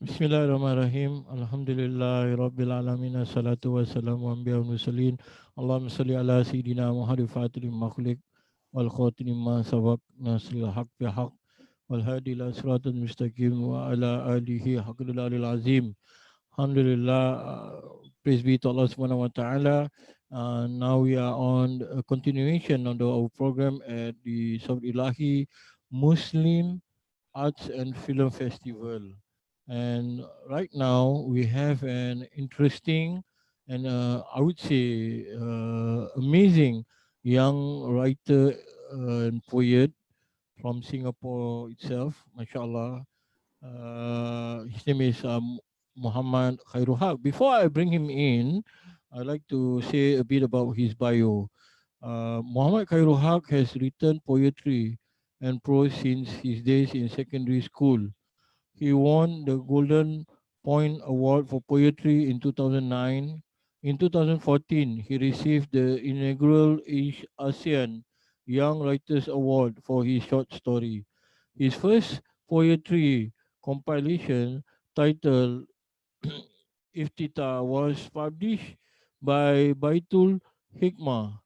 Bismillahirrahmanirrahim. Alhamdulillahi Rabbil Alamin. Assalatu wassalamu anbiya wa mursalin. Allahumma salli ala Sayyidina Muhammad Fatil Makhlik wal Khatim ma sabaq nasril haq bi haq wal hadi ila siratul mustaqim wa ala alihi haqqil alil azim. Alhamdulillah. Praise be to Allah subhanahu wa ta'ala. Now we are on a continuation of our program at the Sout Ilaahi Muslim Arts and Film Festival. And right now we have an interesting and I would say amazing young writer and poet from Singapore itself, mashallah. His name is Muhammad Khairool. Before I bring him in, I'd like to say a bit about his bio. Muhammad Khairool has written poetry and prose since his days in secondary school. He won the Golden Point Award for Poetry in 2009. In 2014, he received the inaugural ASEAN Young Writers Award for his short story. His first poetry compilation, titled Iftita, was published by Baitul Hikmah,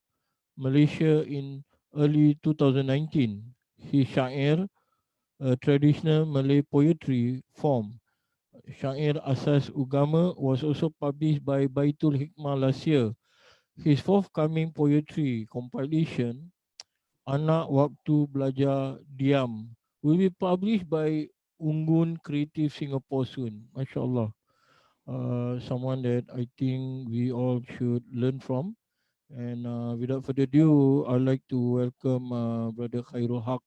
Malaysia in early 2019. His Syair, a traditional Malay poetry form, Syair Asas Ugama, was also published by Baitul Hikmah last year. His forthcoming poetry compilation, Anak Waktu Belajar Diam, will be published by Unggun Creative Singapore soon. MashaAllah. Someone that I think we all should learn from. And without further ado, I'd like to welcome Brother Khairul Haq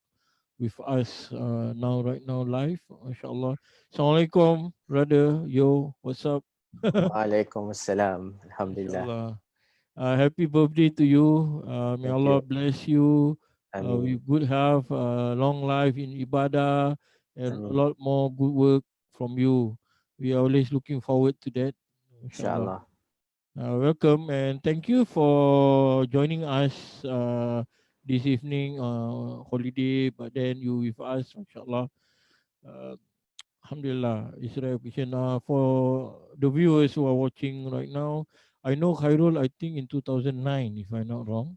with us right now live. MashaAllah. Assalamualaikum, brother. Yo, what's up? Waalaikumsalam. Alhamdulillah. MashaAllah. Happy birthday to you. May Thank Allah you. bless you Amin. with good health, long life in ibadah, and a Amin. lot more good work from you. We are always looking forward to that. MashaAllah. InsyaAllah. Welcome and thank you for joining us this evening, holiday, but then you with us, MashaAllah. Uh, Alhamdulillah, it's a reputation. For the viewers who are watching right now, I know Khairul, I think in 2009, if I'm not wrong.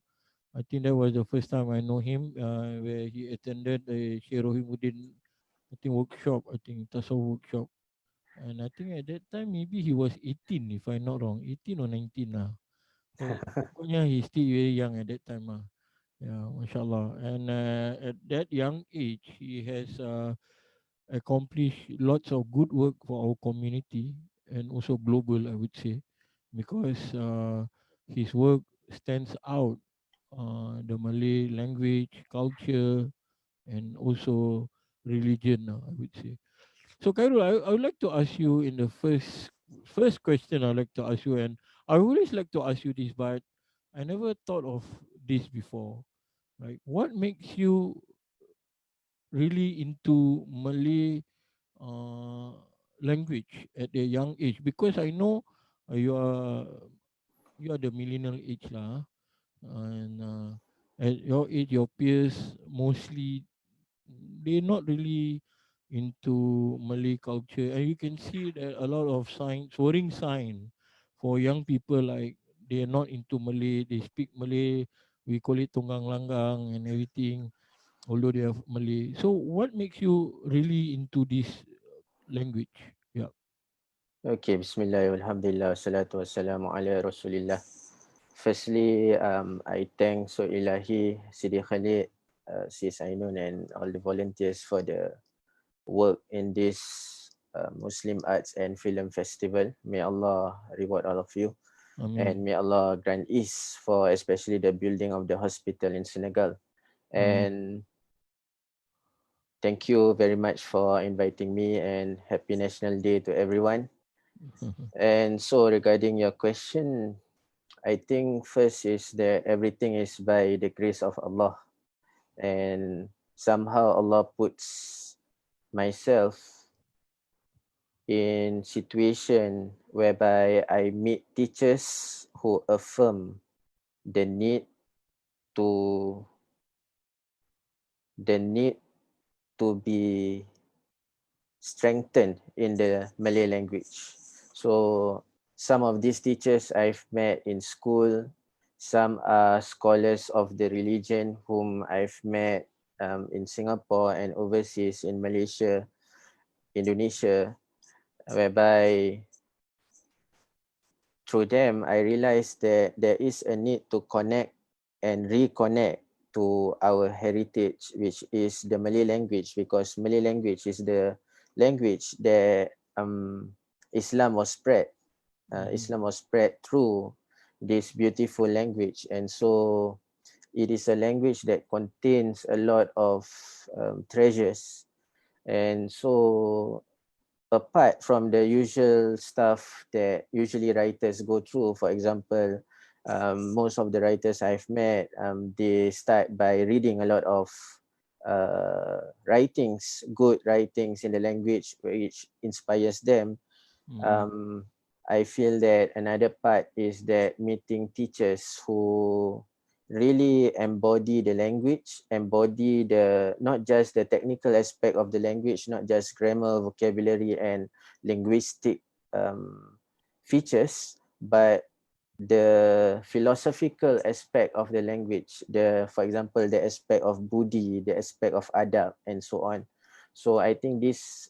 I think that was the first time I know him, where he attended a Syekh Rohimuddin, I think, workshop, I think, Tasawwuf workshop. And I think at that time, maybe he was 18, if I'm not wrong, 18 or 19 now. Pokoknya he's still very young at that time. Yeah, mashallah. And at that young age, he has accomplish lots of good work for our community and also global, I would say, because his work stands out, the Malay language, culture, and also religion, I would say. So, Khairul, I would like to ask you in the first question I'd like to ask you, and I always like to ask you this, but I never thought of this before. Like, what makes you really into Malay uh, language at a young age? Because I know uh, you are you are the millennial age lah, and at your age, your peers mostly they're not really into Malay culture, and you can see that a lot of signs, worrying sign for young people, like they are not into Malay. They speak Malay. We call it tunggang langgang and everything, although they are Malay. So, what makes you really into this language? Yeah. Okay, bismillah, alhamdulillah, wassalatu wassalamu ala rasulillah. Firstly, I thank So Ilaahi, Sidi Khalid, Sis Ainun and all the volunteers for the work in this Muslim Arts and Film Festival. May Allah reward all of you. And Amin. may Allah grant ease for especially the building of the hospital in Senegal. Amin. And thank you very much for inviting me and happy National Day to everyone. And so regarding your question, I think first is that everything is by the grace of Allah, and somehow Allah puts myself in situation whereby I meet teachers who affirm the need to the need to be strengthened in the Malay language. So some of these teachers I've met in school, some are scholars of the religion whom I've met in Singapore and overseas in Malaysia, Indonesia, whereby through them I realized that there is a need to connect and reconnect to our heritage, which is the Malay language, because Malay language is the language that Islam was spread. Islam was spread through this beautiful language, and so it is a language that contains a lot of treasures. And so apart from the usual stuff that usually writers go through, for example, most of the writers I've met, they start by reading a lot of writings, good writings in the language which inspires them. um, I feel that another part is that meeting teachers who really embody the language, embody the not just the technical aspect of the language, not just grammar, vocabulary, and linguistic features, but the philosophical aspect of the language, the, for example, the aspect of budi, the aspect of adab, and so on. So I think these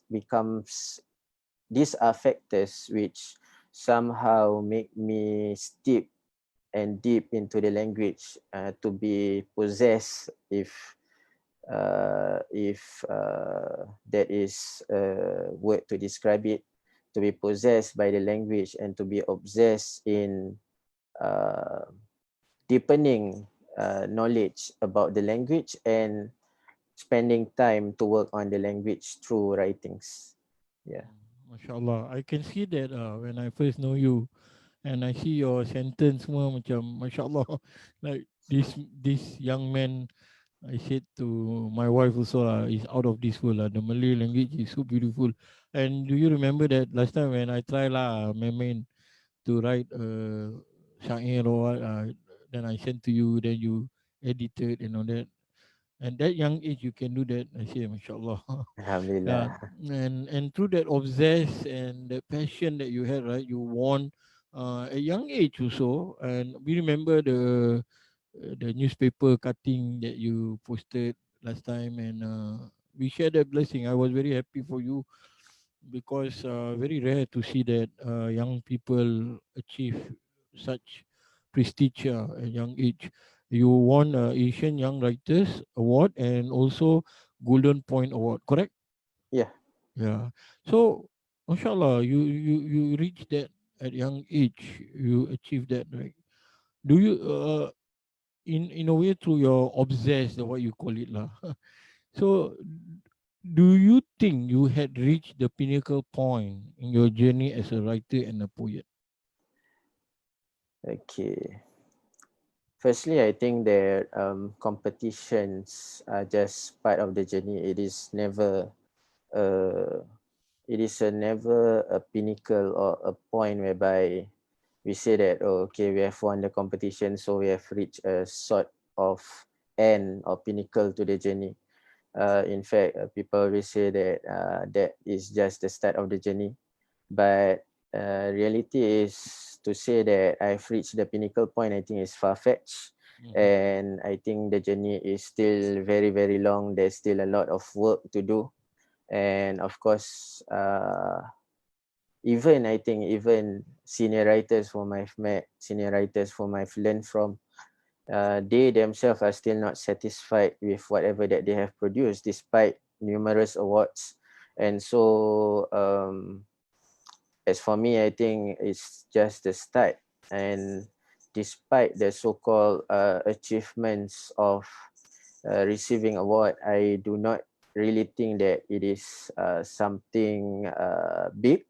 are factors which somehow make me steep and deep into the language, to be possessed, if that is a word to describe it, to be possessed by the language and to be obsessed in uh, deepening knowledge about the language and spending time to work on the language through writings. Yeah. MashaAllah. I can see that when I first know you and I see your sentence semua macam MashaAllah. Like this young man, I said to my wife also is out of this world. The Malay language is so beautiful. And do you remember that last time when I try main to write syair or what, then I sent to you, then you edited and all that. And that young age you can do that. I say, MashaAllah. Yeah, Alhamdulillah. and through that obsess and the passion that you had, right, you won at young age also. And we remember the newspaper cutting that you posted last time, and we shared that blessing. I was very happy for you because very rare to see that young people achieve such prestige at young age. You won Asian Young Writers Award and also Golden Point Award, correct? Yeah. Yeah. So, mashallah, you reach that at young age. You achieve that, right? Do you in a way through your obsessed, what you call it lah. So, do you think you had reached the pinnacle point in your journey as a writer and a poet? Okay. Firstly, I think that competitions are just part of the journey. Uh, it is a never a pinnacle or a point whereby we say that, oh, okay, we have won the competition, so we have reached a sort of end or pinnacle to the journey. In fact, people always say that that is just the start of the journey. But reality is to say that I've reached the pinnacle point, I think is far-fetched. Mm-hmm. And I think the journey is still very, very long. There's still a lot of work to do. And of course, even I think even senior writers whom I've met, senior writers whom I've learned from, they themselves are still not satisfied with whatever that they have produced, despite numerous awards. And so, as for me, I think it's just the start. And despite the so-called achievements of receiving award, I do not really think that it is something big,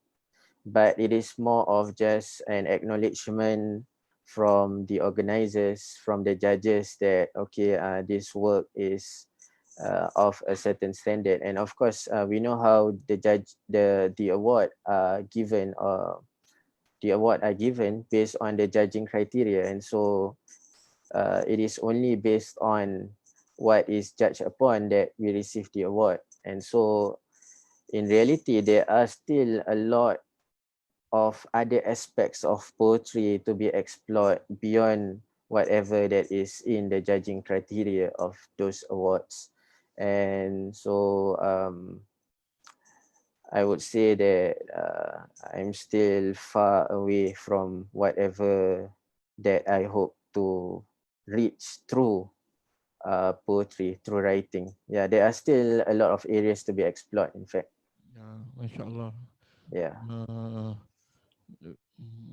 but it is more of just an acknowledgement from the organizers, from the judges, that okay, this work is of a certain standard. And of course, we know how the award are given, or the award are given based on the judging criteria. And so it is only based on what is judged upon that we receive the award. And so in reality, there are still a lot of other aspects of poetry to be explored beyond whatever that is in the judging criteria of those awards. And so I would say that I'm still far away from whatever that I hope to reach through poetry, through writing. Yeah, there are still a lot of areas to be explored, in fact. Yeah, mashallah. Yeah. Uh,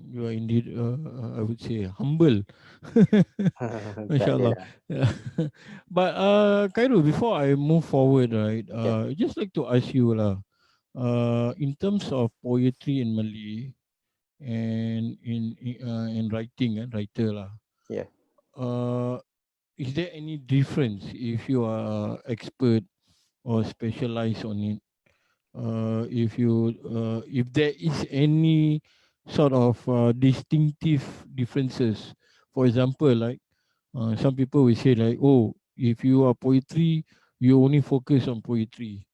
you are indeed, I would say, humble. Tak Mashallah. adalah. Yeah. But Khairul, before I move forward, right, Yeah, I just like to ask you lah, in terms of poetry in Malay and in writing and writer lah, yeah. uh, is there any difference if you are expert or specialize on it? If there is any sort of distinctive differences, for example, like some people will say like, oh, if you are poetry, you only focus on poetry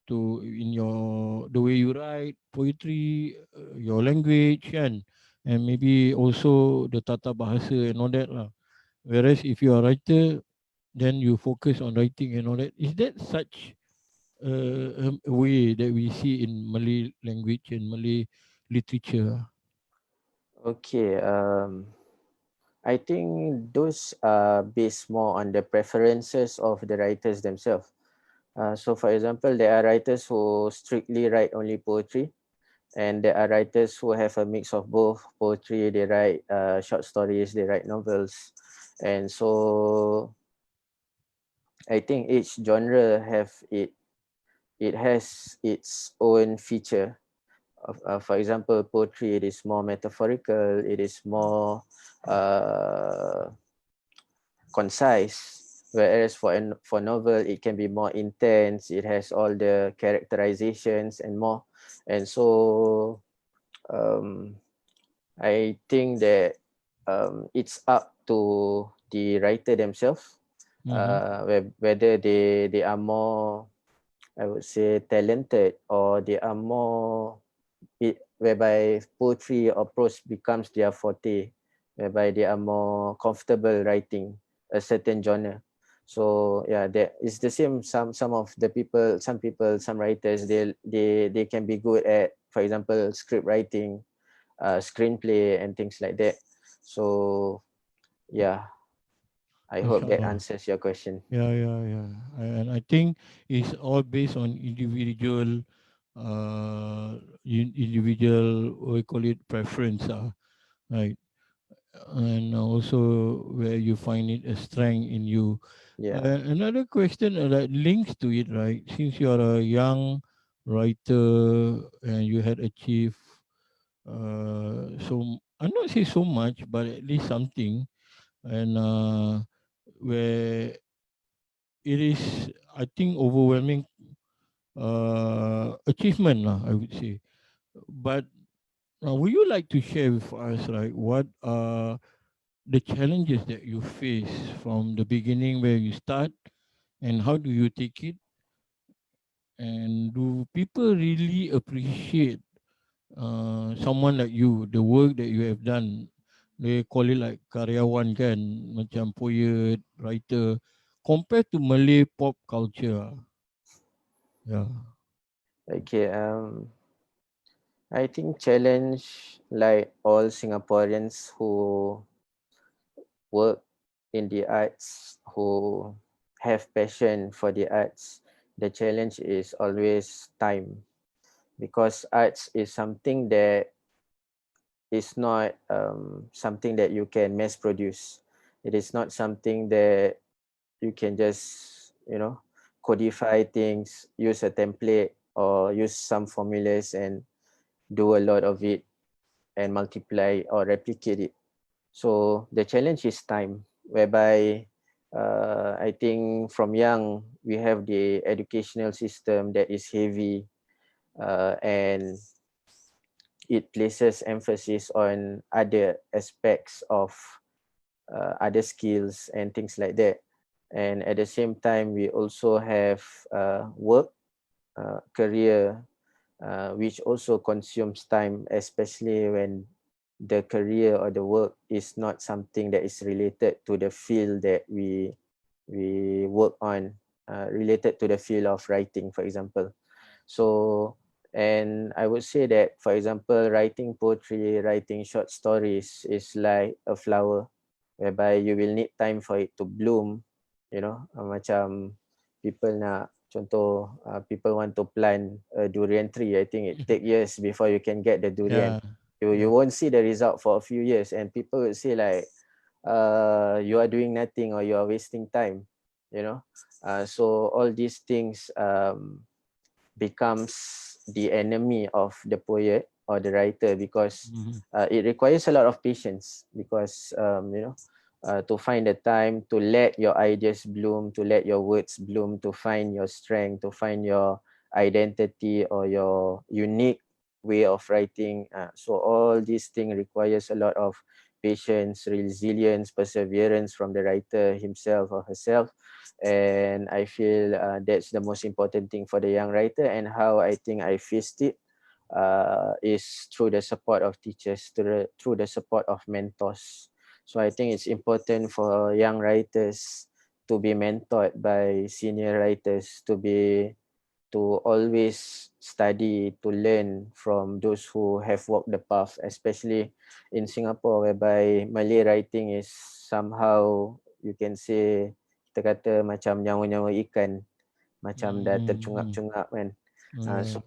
to in your the way you write poetry, your language kan, and maybe also the tata bahasa and all that lah. Whereas if you are writer, then you focus on writing and all that. Is that such a way that we see in Malay language and Malay literature? Okay. I think those are based more on the preferences of the writers themselves. So, for example, there are writers who strictly write only poetry, and there are writers who have a mix of both poetry. They write short stories, they write novels, and so I think each genre have it has its own feature. For example, poetry, it is more metaphorical, it is more uh, concise, whereas for novel it can be more intense, it has all the characterizations and more. And so um, I think that it's up to the writer themselves, Mm-hmm. whether they are more, I would say, talented, or they are more whereby poetry or prose becomes their forte, whereby they are more comfortable writing a certain genre. So yeah, that is the same. Some of the people, some writers, they can be good at, for example, script writing, screenplay, and things like that. So yeah, I hope that Mashallah. answers your question. Yeah, yeah, yeah. And I think it's all based on individual, individual, what we call it, preference, right? And also where you find it a strength in you. Yeah. Another question that links to it, right? Since you are a young writer and you had achieved so I'm not say so much, but at least something, and where it is, I think, overwhelming achievement, lah, I would say. But would you like to share with us, like, what are the challenges that you face from the beginning where you start, and how do you take it? And do people really appreciate someone like you, the work that you have done? They call it like karyawan kan, macam poet, writer, compared to Malay pop culture. Yeah. Okay. I think challenge, like all Singaporeans who work in the arts, who have passion for the arts, the challenge is always time, because arts is something that is not something that you can mass produce. It is not something that you can just, codify things, use a template, or use some formulas and do a lot of it and multiply or replicate it. So the challenge is time, whereby I think from young we have the educational system that is heavy, and it places emphasis on other aspects of other skills and things like that. And at the same time, we also have work, career. which also consumes time, especially when the career or the work is not something that is related to the field that we work on, related to the field of writing, for example. So, and I would say that, for example, writing poetry, writing short stories is like a flower, whereby you will need time for it to bloom. Macam people nak, contoh, people want to plant a durian tree. I think it take years before you can get the durian. Yeah. You won't see the result for a few years, and people would say like, you are doing nothing or you are wasting time. So all these things becomes the enemy of the poet or the writer, because Mhm. it requires a lot of patience, because to find the time to let your ideas bloom, to let your words bloom, to find your strength, to find your identity or your unique way of writing. So all these things requires a lot of patience, resilience, perseverance from the writer himself or herself. And I feel that's the most important thing for the young writer. And how I think I faced it is through the support of teachers, through the support of mentors. So I think it's important for young writers to be mentored by senior writers, to always study, to learn from those who have walked the path, especially in Singapore, whereby Malay writing is somehow, you can say, kita kata macam nyawa-nyawa ikan, macam dah Mhm. tercungap-cungap kan. Yeah. So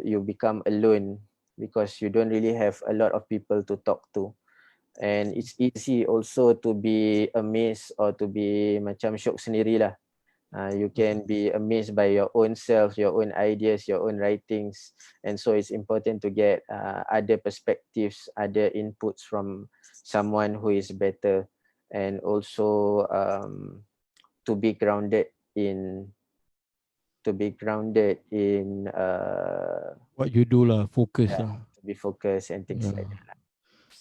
you become alone because you don't really have a lot of people to talk to. And it's easy also to be amazed or to be macam syok sendirilah. You can be amazed by your own self, your own ideas, your own writings. And so it's important to get other perspectives, other inputs from someone who is better, and also to be grounded in What you do lah, focus yeah, lah. to be focused and things like Yeah. that.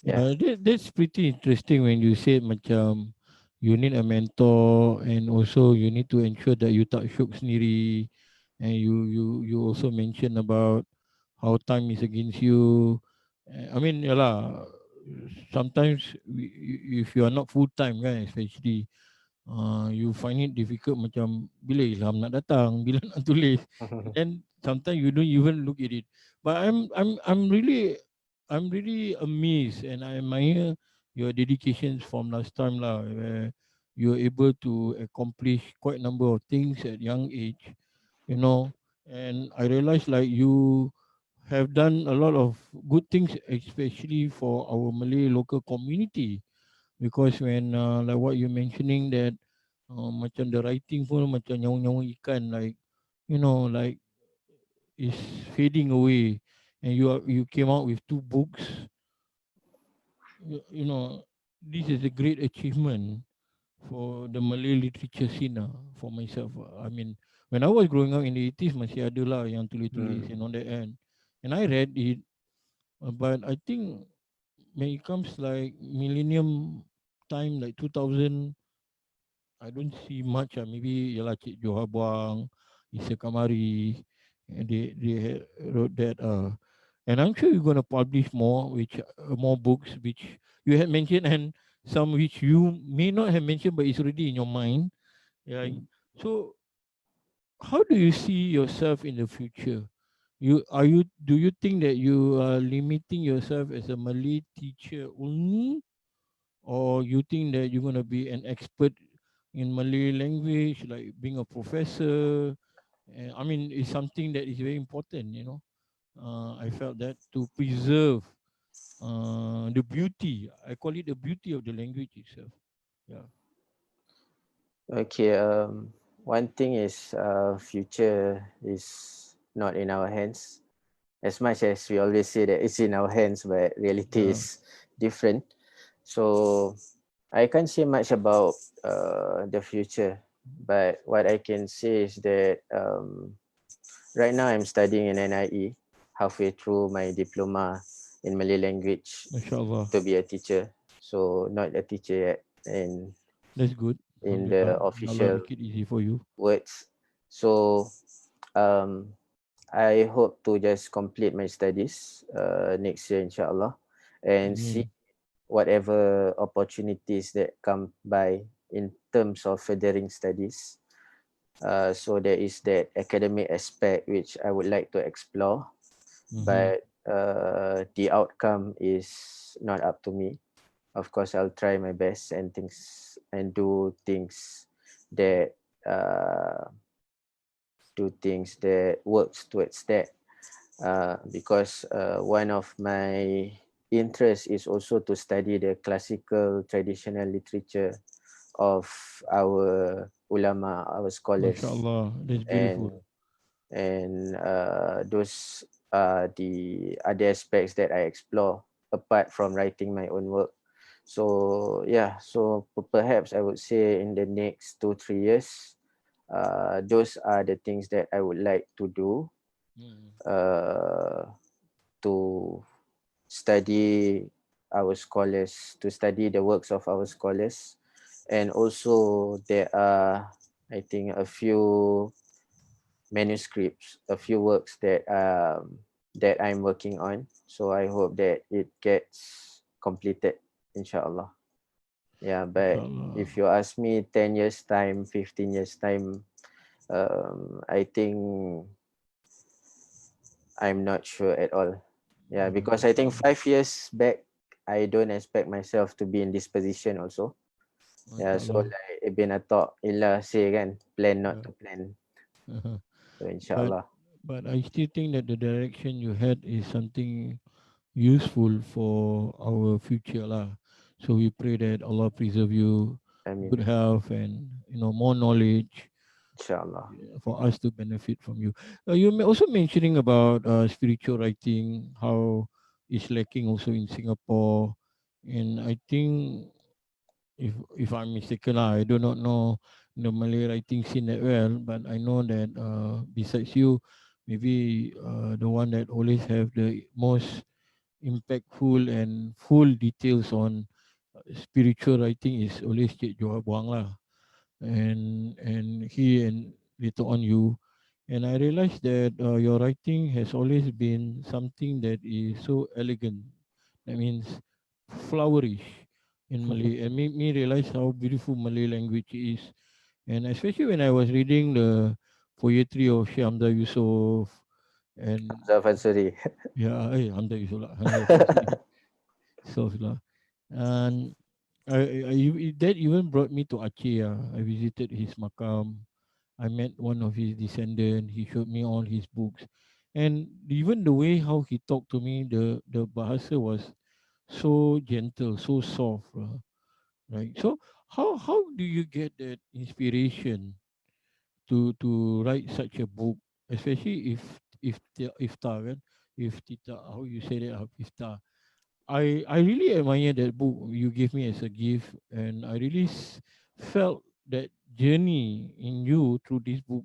Yeah. Yeah, that's pretty interesting when you said macam you need a mentor and also you need to ensure that you tak syok sendiri, and you also mentioned about how time is against you. I mean, yeah lah, sometimes if you are not full time kan, especially you find it difficult macam bila ilham nak datang, bila nak tulis. Then sometimes you don't even look at it. But I'm really amazed and I admire your dedications from last time lah, where you're able to accomplish quite a number of things at young age, you know. And I realize like you have done a lot of good things, especially for our Malay local community, because when like what you're mentioning that macam the writing pun macam nyawa-nyawa ikan, like like is fading away, and you came out with two books. You know, this is a great achievement for the Malay literature scene for myself. I mean, when I was growing up in the 80s, masih ada lah yang tulis-tulis and Mm. on that end, and I read it, but I think when it comes like millennium time, like 2000, I don't see much. Maybe yalah Cik Johar Buang, Isa Kamari, and they wrote that. And I'm sure you're gonna publish more, which more books, which you had mentioned, and some which you may not have mentioned, but it's already in your mind. Yeah. Mm. So, how do you see yourself in the future? You do you think that you are limiting yourself as a Malay teacher only, or you think that you're gonna be an expert in Malay language, like being a professor? I mean, it's something that is very important, you know. I felt that to preserve the beauty, I call it the beauty of the language itself. Yeah. Okay. One thing is, future is not in our hands. As much as we always say that it's in our hands, but reality Yeah. is different. So I can't say much about the future, but what I can say is that right now I'm studying in NIE, halfway through my diploma in Malay language MashaAllah. to be a teacher. So not a teacher yet, and That's good. in the Alhamdulillah. May Allah official make it easy for you. words. So um, I hope to just complete my studies next year, inshallah, and see Amin. whatever opportunities that come by in terms of furthering studies. So there is that academic aspect which I would like to explore, Mm-hmm. but the outcome is not up to me. Of course, I'll try my best and things and that uh, do things that works towards that. Because one of my interests is also to study the classical traditional literature of our ulama, our scholars, MashaAllah, that's and beautiful. those are the other aspects that I explore apart from writing my own work. So yeah, so perhaps I would say in the next 2 3 years, those are the things that I would like to do, Mm. uh, to study our scholars, to study the works of our scholars. And also there are, I think, a few manuscripts, a few works that I'm working on. So I hope that it gets completed, inshallah. Yeah, but MashaAllah. if you ask me 10 years time, 15 years time, I think I'm not sure at all. Yeah, because I think MashaAllah. 5 years back, I don't expect myself to be in this position also. Yeah, so MashaAllah. like Ibn Atta Illah say kan, plan not Yeah. to plan. Uh-huh. So But inshallah. I still think that the direction you had is something useful for our future lah. So we pray that Allah preserve you, Amin. good health, and more knowledge Inshallah. for us to benefit from you. You also mentioning about spiritual writing, how it's lacking also in Singapore, and I think if I'm mistaken, I do not know the Malay writing scene that well, but I know that besides you, maybe the one that always have the most impactful and full details on spiritual writing is always Cik Johar Buang lah, and he and later on you, and I realized that your writing has always been something that is so elegant. That means flourish in Malay, and made me realize how beautiful Malay language is. And especially when I was reading the poetry of Syekh Hamzah Yusof and Zafan Suri. yeah, Hamzah Yusof lah, Hamzah Yusof lah. And that even brought me to Aceh. I visited his makam. I met one of his descendants. He showed me all his books, and even the way how he talked to me, the bahasa was so gentle, so soft, right? So how do you get that inspiration to write such a book, especially if iftar kan, if tita, how you say that, iftar. I really admire that book you gave me as a gift, and I really felt that journey in you through this book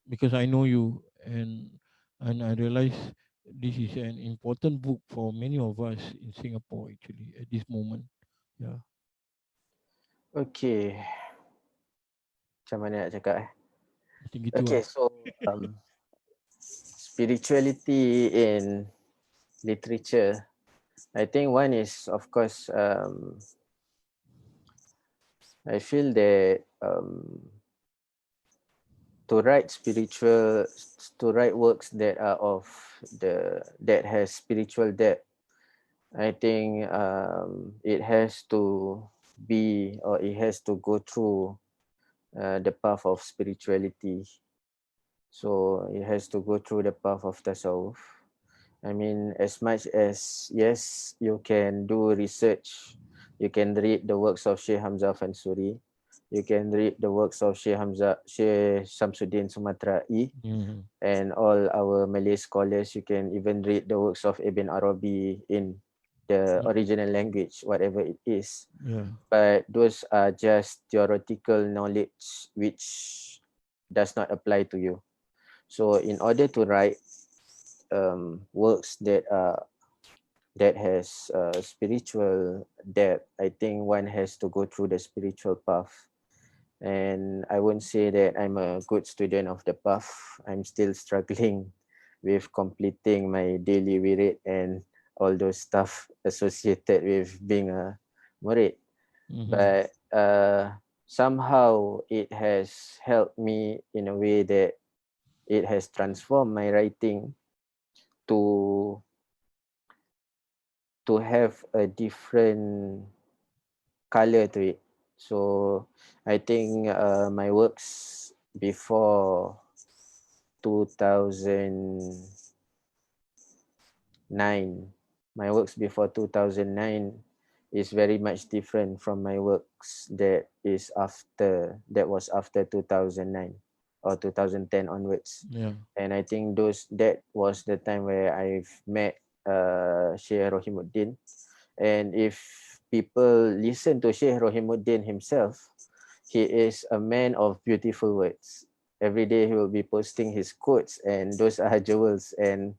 because I know you, and I realize this is an important book for many of us in Singapore actually at this moment. Yeah, Okay, macam mana nak cakap eh? macam gitu Okay, lah. so spirituality in literature. I think one is, of course, I feel that to write spiritual, to write works that are of that has spiritual depth, I think it has to be, or it has to go through the path of spirituality. So it has to go through the path of tasawwuf. I mean, as much as, yes, you can do research, you can read the works of Sheikh Hamzah Fansuri, you can read the works of Sheikh Samsuddin Sumatrai, Mm-hmm. and all our Malay scholars. You can even read the works of Ibn Arabi in the original language, whatever it is. Yeah. But those are just theoretical knowledge which does not apply to you. So in order to write works that has spiritual depth, I think one has to go through the spiritual path. and I won't say that I'm a good student of the path. I'm still struggling with completing my daily wirid and all those stuff associated with being a murid. Mm-hmm. But somehow it has helped me in a way that it has transformed my writing to have a different color to it. So I think my works before 2009, my works before 2009 is very much different from my works that was after 2009 or 2010 onwards. Yeah. And I think that was the time where I've met Sheikh Rohimuddin. And if people listen to Sheikh Rohimuddin himself, he is a man of beautiful words. Every day he will be posting his quotes, and those are jewels. And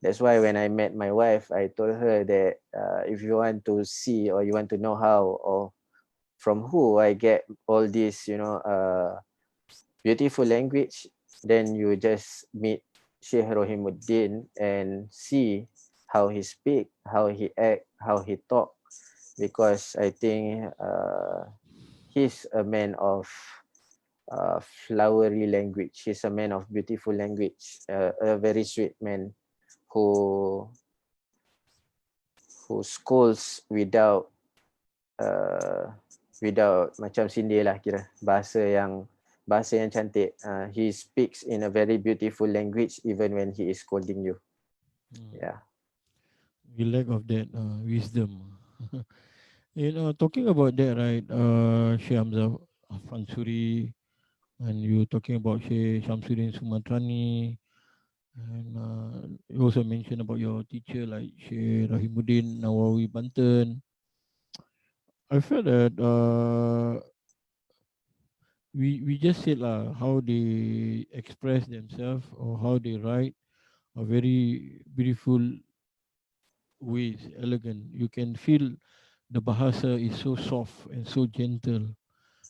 that's why when I met my wife, I told her that if you want to see or you want to know how or from who I get all this, beautiful language, then you just meet Sheikh Rohimuddin and see how he speak, how he act, how he talk, because I think he's a man of flowery language. He's a man of beautiful language, a very sweet man who scolds uh, without macam sindir lah, kira bahasa yang cantik. He speaks in a very beautiful language even when he is scolding you. Mm. Yeah. We lack of that wisdom. Talking about that, right? Syekh Hamzah Fansuri, and you talking about Syekh Shamsuddin Sumatrani, and you also mentioned about your teacher like Syekh Rahimuddin Nawawi Banten. I felt that we just said lah how they express themselves or how they write are very beautiful ways, elegant. You can feel the bahasa is so soft and so gentle,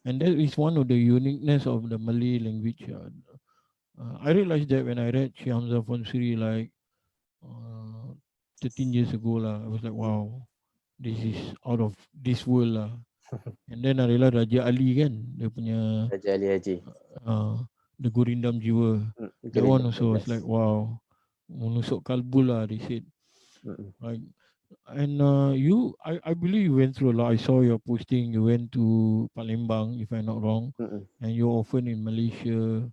and that is one of the uniqueness of the Malay language. I realized that when I read Syekh Hamzah Fansuri like uh, 13 years ago lah. I was like, wow, this is out of this world lah. And then I realized Raja Ali kan, dia punya Raja Ali Haji. uh, The Gurindam Jiwa. That one Gerindra also was 12. like, wow, menusuk kalbu lah, they said. Mm-mm. Like, and I believe you went through a lot. I saw your posting. You went to Palembang, if I'm not wrong, Mm-mm. and you're often in Malaysia,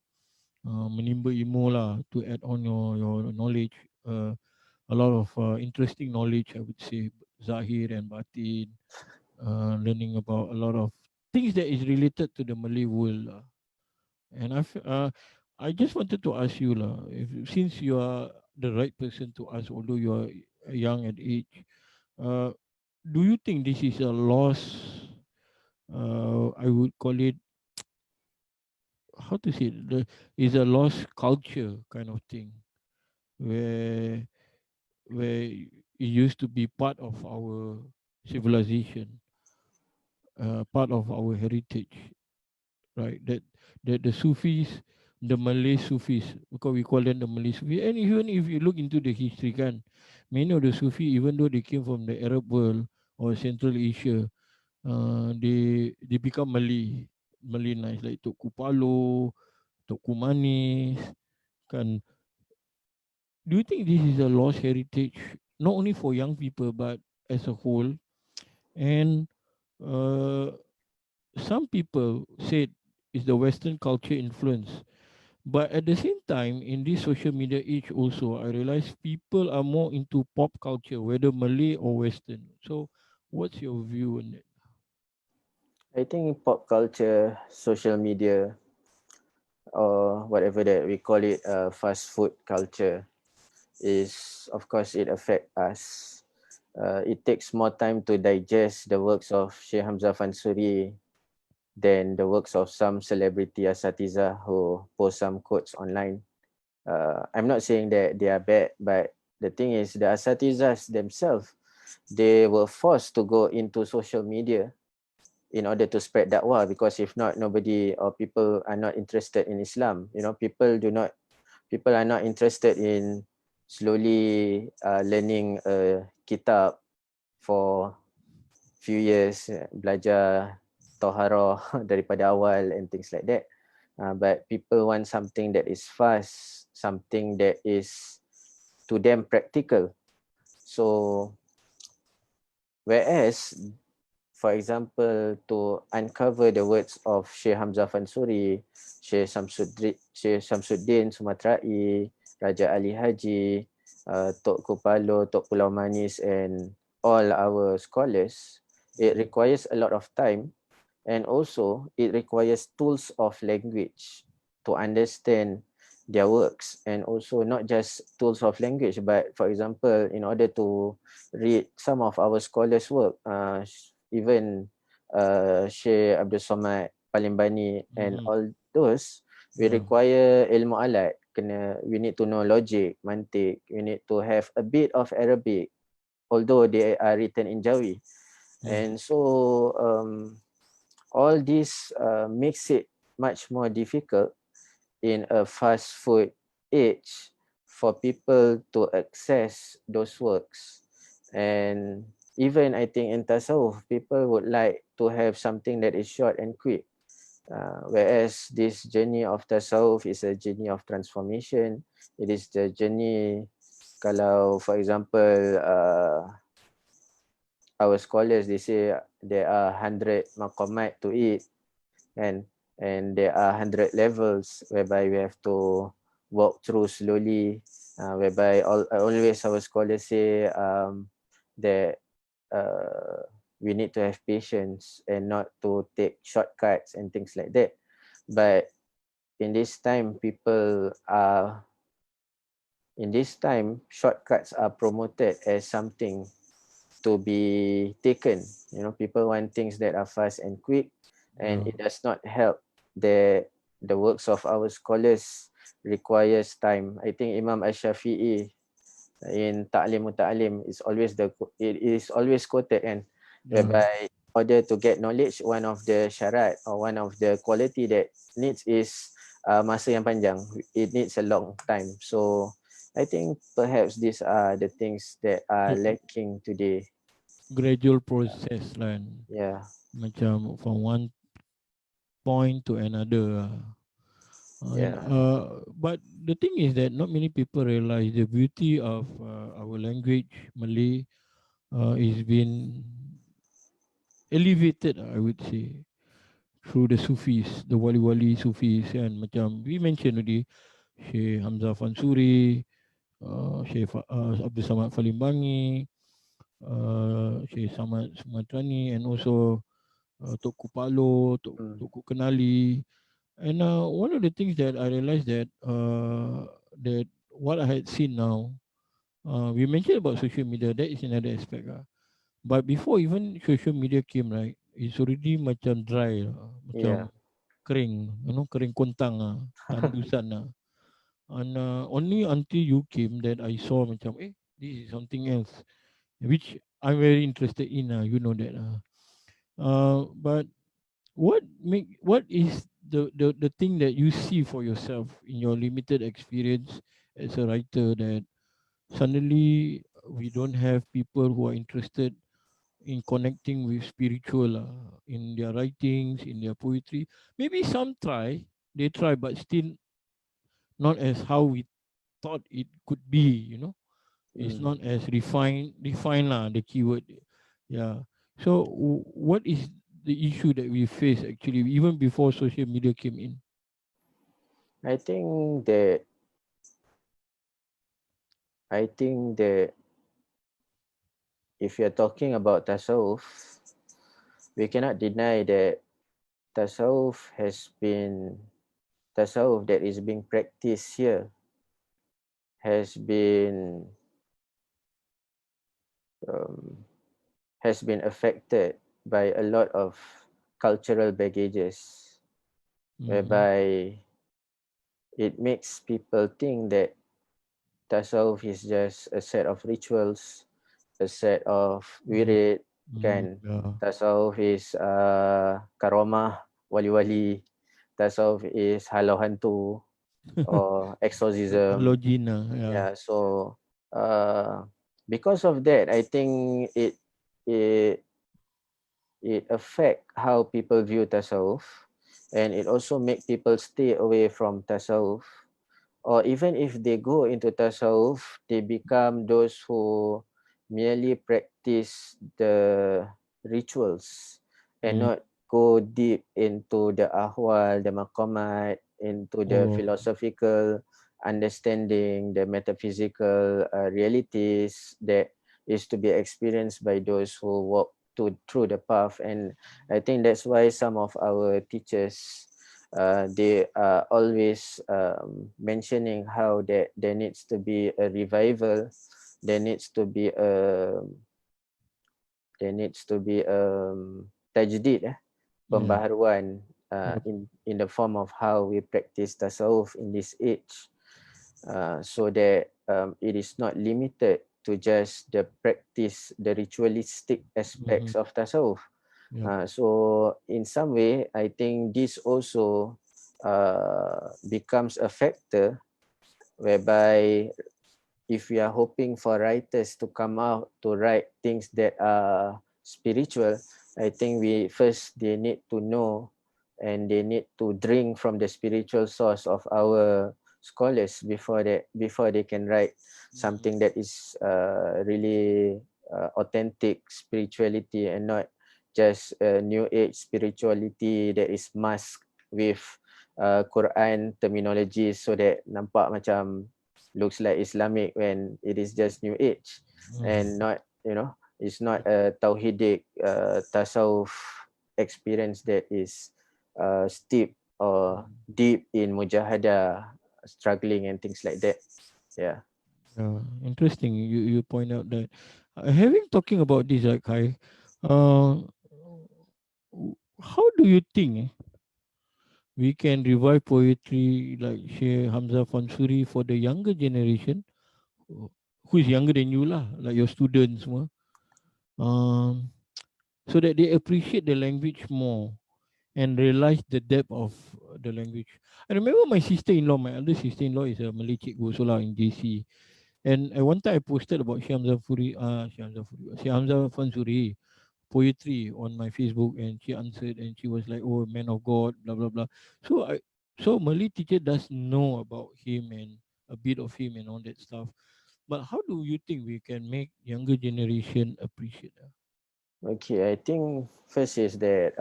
menimba ilmu lah to add on your knowledge. A lot of interesting knowledge, I would say, Zahir and Batin, learning about a lot of things that is related to the Malay world. And I just wanted to ask you, since you are the right person to ask, although you are young at age, uh, do you think this is a loss? I would call it, how to say it, is a lost culture kind of thing, where it used to be part of our civilization, part of our heritage, right? That the Sufis, the Malay Sufis, because we call them the Malay Sufis, and even if you look into the history, kan, many of the Sufi, even though they came from the Arab world or Central Asia, they become Malay nice, like Tok Palo, Tok Manis, kan. Do you think this is a lost heritage, not only for young people but as a whole? And uh, some people said it's the Western culture influence. But at the same time, in this social media age also, I realize people are more into pop culture, whether Malay or Western. So what's your view on it? I think pop culture, social media, or whatever that we call it, fast food culture, is, of course, it affects us. It takes more time to digest the works of Sheikh Hamzah Fansuri than the works of some celebrity asatiza who post some quotes online. I'm not saying that they are bad, but the thing is, the asatizas themselves, they were forced to go into social media in order to spread dakwah, because if not, nobody or people are not interested in Islam. People are not interested in slowly learning a kitab for few years, belajar toharah daripada awal and things like that. But people want something that is fast, something that is to them practical. So whereas, for example, to uncover the words of Syekh Hamzah Fansuri, Syekh Samsuddin Sumatrai, Raja Ali Haji, Tok Kupalo, Tok Pulau Manis, and all our scholars, it requires a lot of time, and also it requires tools of language to understand their works, and also not just tools of language, but for example, in order to read some of our scholars work, even Syekh Abdul Somad Palimbani and Mm-hmm. all those, we Yeah. require ilmu alat, we need to know logic, mantik, we need to have a bit of Arabic, although they are written in Jawi. Yeah. And so all this makes it much more difficult in a fast food age for people to access those works. And even I think in tasawwuf, people would like to have something that is short and quick. Whereas this journey of tasawwuf is a journey of transformation. It is the journey, kalau for example, our scholars, they say there are 100 maqamat to it, and there are 100 levels whereby we have to walk through slowly, whereby always our scholars say that we need to have patience and not to take shortcuts and things like that. But in this time, shortcuts are promoted as something to be taken. People want things that are fast and quick, and Yeah. it does not help. The works of our scholars requires time. I think Imam Ash-Shafi'i in Ta'lim Muta'alim it is always quoted, and Yeah. whereby in order to get knowledge, one of the syarat or one of the quality that needs is masa yang panjang. It needs a long time. So I think perhaps these are the things that are So lacking today. gradual process lah. Yeah, Macam from one point to another. And yeah, but the thing is that not many people realize the beauty of our language, Malay, is been elevated, I would say, through the Sufis, the wali-wali Sufis, and macam we mentioned already, Syekh Hamzah Fansuri, Syekh Abdul Samad Falimbangi, Syekh Samad Sumatrani, and also Tok Kupalo, mm, Tok Kenali. And one of the things that I realized that what I had seen now, we mentioned about social media. That is another aspect. But before even social media came, right, it's already macam dry, yeah, macam kering, kering kontang, tandusan. And only until you came that I saw macam, this is something else, which I'm very interested in. You know that. But what is the thing that you see for yourself in your limited experience as a writer that suddenly we don't have people who are interested in connecting with spiritual in their writings, in their poetry. Maybe some they try, but still not as how we thought it could be. It's mm. not as refined lah, the keyword. Yeah. So what is the issue that we face actually even before social media came in? I think that I think that if you're talking about tasawwuf, we cannot deny that tasawwuf has been tasawwuf that is being practiced here has been um, has been affected by a lot of cultural baggages, Mm-hmm. whereby it makes people think that tasawwuf is just a set of rituals, a set of Yeah. wirid, kan. Yeah. Tasawuf is karamah, wali-wali. Tasawuf is halau hantu or exorcism. Logina. Yeah. Yeah, so uh, because of that, I think it it affect how people view tasawuf, and it also make people stay away from tasawuf, or even if they go into tasawuf, they become those who merely practice the rituals and Mm. not go deep into the ahwal, the maqamat, into the Oh. philosophical understanding, the metaphysical realities that is to be experienced by those who walk through the path. And I think that's why some of our teachers, they are always mentioning how that there needs to be a revival, there needs to be a there needs to be tajdid, Yeah. pembaharuan Yep. in the form of how we practice tasawuf in this age, so that it is not limited to just the practice, the ritualistic Mm-hmm. aspects of tasawuf. Yep. So in some way, I think this also becomes a factor whereby if we are hoping for writers to come out to write things that are spiritual, I think they need to know and they need to drink from the spiritual source of our scholars before they can write Mm-hmm. something that is really authentic spirituality, and not just new age spirituality that is masked with Quran terminologies, so that nampak macam looks like Islamic when it is just New Age, and Mm-hmm. not, it's not a Tauhidic tasawuf experience that is steep or deep in mujahadah, struggling and things like that. Yeah. Yeah. Interesting. You point out that having talking about this, like Kai, uh, how do you think we can revive poetry like Sheikh Hamzah Fansuri for the younger generation, who is younger than you lah, like your students semua, um, so that they appreciate the language more and realize the depth of the language. I remember my sister-in-law, my elder sister-in-law is a Malay cikgu also lah in JC. And at one time I posted about Syekh Hamzah Fansuri poetry on my Facebook, and she answered and she was like, "Oh, man of God, blah blah blah." So Malay teacher does know about him and a bit of him and all that stuff. But how do you think we can make younger generation appreciate that? Okay, I think first is that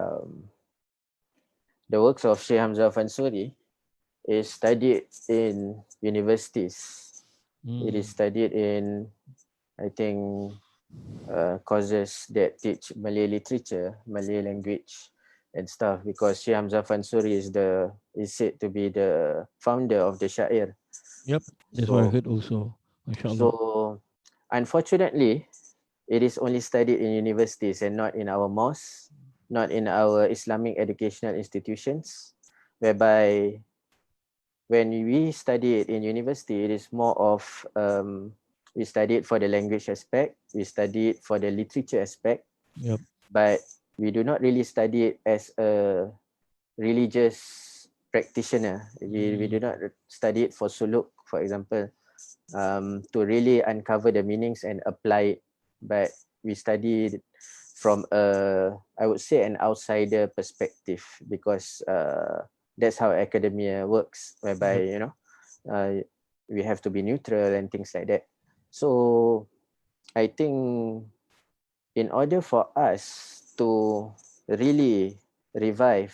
the works of Sheikh Hamzah Fansuri is studied in universities. It is Mm. studied in, I think, courses that teach Malay literature, Malay language and stuff, because Syekh Hamzah Fansuri is said to be the founder of the Syair. Yep, that's what I So heard also. MashaAllah. so unfortunately, it is only studied in universities and not in our mosques, not in our Islamic educational institutions, whereby when we study it in university, it is more of we study it for the language aspect, we study it for the literature aspect, Yep. but we do not really study it as a religious practitioner. We do Mm. not study it for suluk, for example, to really uncover the meanings and apply it. But we study it from I would say, an outsider perspective, because that's how academia works, whereby Yep. uh, we have to be neutral and things like that. So I think in order for us to really revive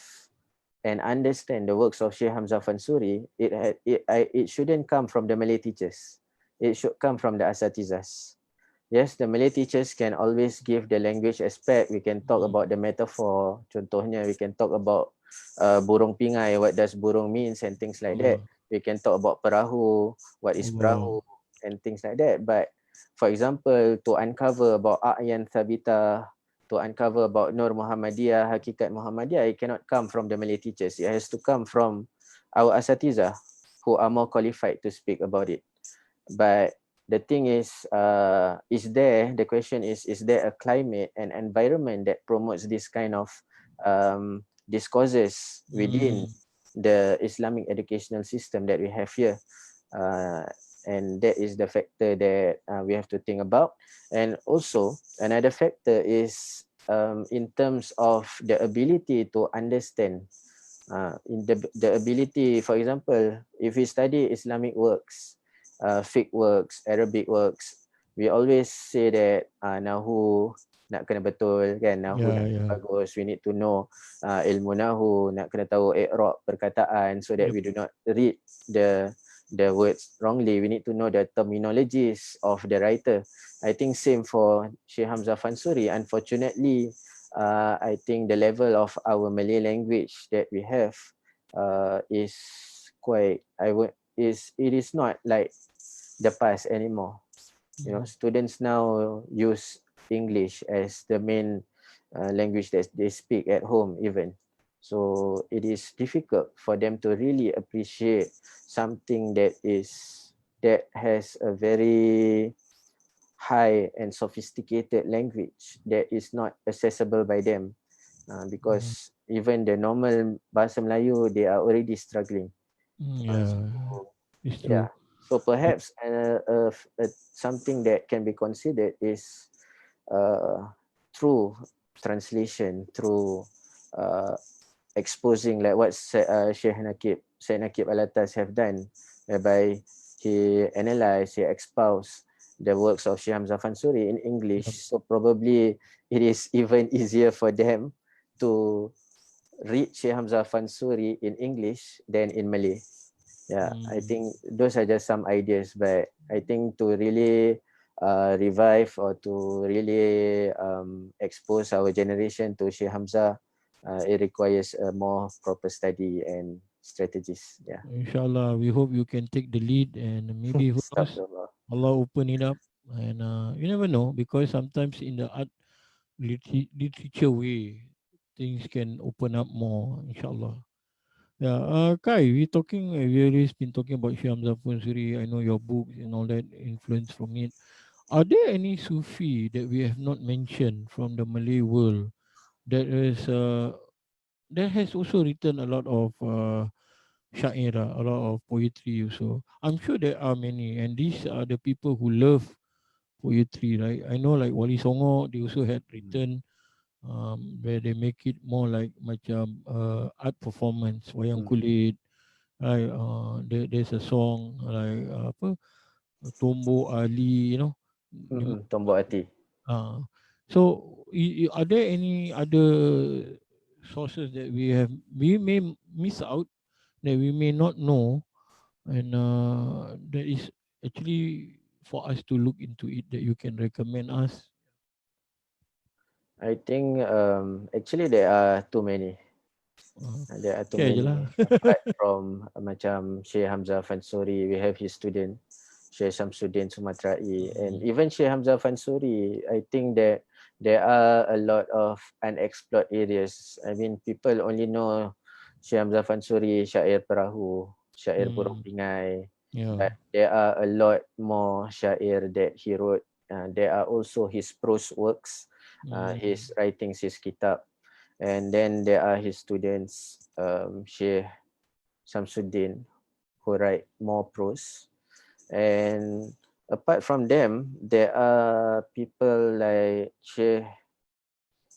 and understand the works of Sheikh Hamzah Fansuri, it shouldn't come from the Malay teachers. It should come from the asatizas. Yes, the Malay teachers can always give the language aspect. We can talk Mm. about the metaphor. Contohnya, we can talk about burung pingai, what does burung means and things like that. Allah. We can talk about perahu, what is Allah. perahu and things like that. But for example, to uncover about A'yan Thabita, to uncover about Nur Muhammadiyah, Hakikat Muhammadiyah, it cannot come from the Malay teachers. It has to come from our asatiza, who are more qualified to speak about it. But the thing is there, the question is there a climate and environment that promotes this kind of discourses within Mm, the Islamic educational system that we have here? uh, and that is the factor that we have to think about. And also another factor is in terms of the ability to understand, in the ability, for example, if we study Islamic works, fiqh works, Arabic works, we always say that nahu nak kena betul kan, nahu yeah, nak kena yeah. bagus, we need to know ilmu nahu, nak kena tahu i'rab perkataan so that Yep. we do not read the words wrongly. We need to know the terminologies of the writer. I think same for Sheikh Hamzah Fansuri. Unfortunately, I think the level of our Malay language that we have is quite, I would is it is not like the past anymore. You know, Mm, students now use English as the main language that they speak at home even. So it is difficult for them to really appreciate something that has a very high and sophisticated language that is not accessible by them, mm, because even the normal bahasa Melayu they are already struggling. yeah, So it's true. yeah, so Be- perhaps something that can be considered is uh, through translation, through uh, exposing like what Sheikh Nakib Alatas have done, whereby he analyzed, he exposed the works of Sheikh Hamzah Fansuri in Yep. English. So probably it is even easier for them to read Sheikh Hamzah Fansuri in English than in Malay. Yeah, I Mm, think those are just some ideas, but I think to really revive or to really expose our generation to Sheikh Hamzah, it requires a more proper study and strategies. Yeah. inshallah, we hope you can take the lead, and maybe who knows, Astaghfirullah. Allah open it up. And you never know, because sometimes in the art literature way, things can open up more, inshallah. Yeah, Kai, we always been talking about Syam Zafun Suri. I know your books and all that influence from it. Are there any Sufi that we have not mentioned from the Malay world that is that has also written a lot of syair, a lot of poetry also? I'm sure there are many, and these are the people who love poetry, right? I know like Wali Songo, they also had written where they make it more like macam art performance, wayang Mm, kulit. Right, there's a song like apa Tombo Ali, Tombok hati. uh, so are there any other sources that we may miss out, that we may not know, and that is actually for us to look into it, that you can recommend us? I think actually there are too many. Uh, There are too share je lah. many. Apart from macam Syekh Hamzah Fansuri, we have his student Syekh Samsuddin Sumatrai, and Mm, even Syekh Hamzah Fansuri. I think that there are a lot of unexplored areas. I mean, people only know Syekh Hamzah Fansuri, syair perahu, syair burung mm, pingai, yeah. but there are a lot more syair that he wrote. There are also his prose works, Mm, his writings, his kitab, and then there are his students, Sheikh Samsuddin, who write more prose. And apart from them, there are people like Sheikh,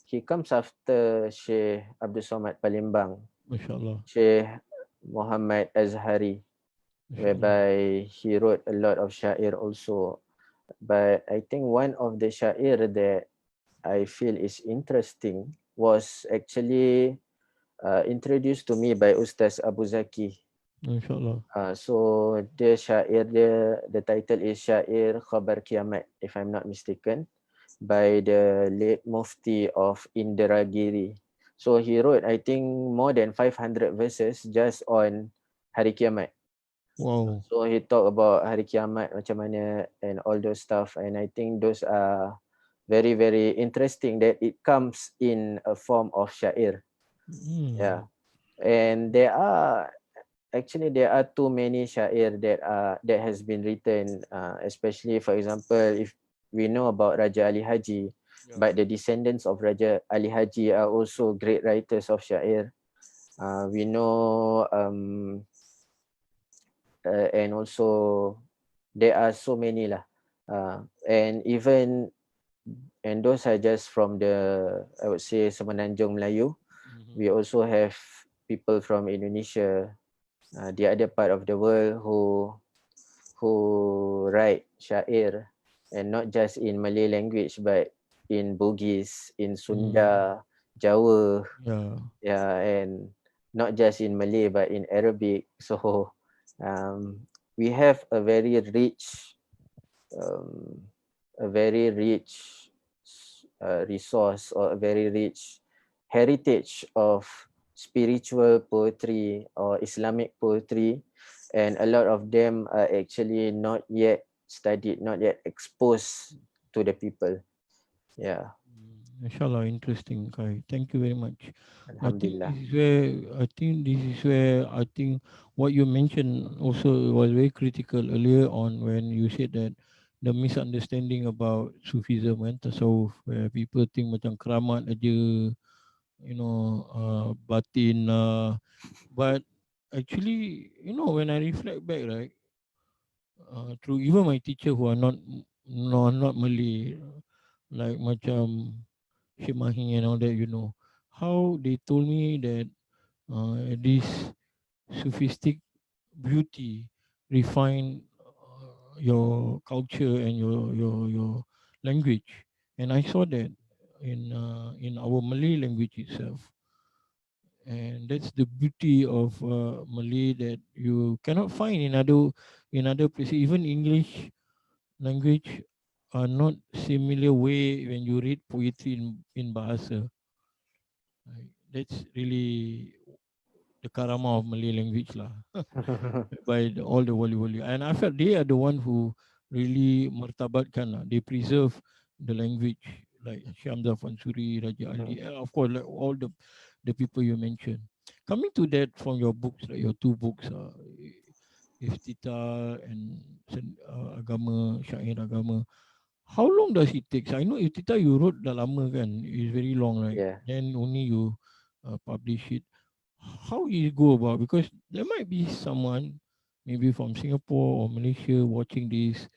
he comes after Sheikh Abdul Somad Palembang, mashallah, Sheikh Muhammad Azhari, mashallah. whereby he wrote a lot of syair also. But I think one of the syair that I feel is interesting was actually introduced to me by Ustaz Abu Zaki. Mashallah. So the syair dia, the title is Syair Khabar Kiamat, if I'm not mistaken, by the late Mufti of Indragiri. So he wrote, I think, more than 500 verses just on Hari Kiamat. Wow. So he talked about Hari Kiamat macam mana and all those stuff, and I think those are very very interesting that it comes in a form of syair. Mm, Yeah, and there are actually there are too many syair that has been written, especially for example, if we know about Raja Ali Haji, Yeah. but the descendants of Raja Ali Haji are also great writers of syair. We know and also there are so many lah, and even and those are just from the, I would say, Semenanjung Melayu. Mm-hmm. We also have people from Indonesia, the other part of the world, who write syair, and not just in Malay language but in Bugis, in Mm. Sunda, Jawa, Yeah. yeah, and not just in Malay but in Arabic. So we have um, a very rich resource, or a very rich heritage of spiritual poetry or Islamic poetry, and a lot of them are actually not yet studied, not yet exposed to the people. Yeah, Inshallah, interesting, Kai. Thank you very much. I think Alhamdulillah. this is where I think what you mentioned also was very critical earlier on when you said that the misunderstanding about Sufism and tasawuf, where people think macam keramat aja, batin. But actually, when I reflect back, right, through even my teacher who are not no not Malay, like macam Shimahi and all that, how they told me that this sophistic beauty refine your culture and your language, and I saw that in our Malay language itself, and that's the beauty of Malay that you cannot find in other places. Even English language are not similar way when you read poetry in Bahasa. Right? That's really the karama of Malay language lah. By all the wali-wali. And I felt they are the one who really martabatkan lah. They preserve the language like Syamda Fansuri, Raja Ali, and of course like all the people you mentioned. Coming to that from your books, like your two books, Iftita and Agama, Syair Agama, how long does it take? I know Iftita you wrote dah lama kan, it's very long, right? Yeah. Then only you publish it. How you go about? Because there might be someone maybe from Singapore or Malaysia watching this,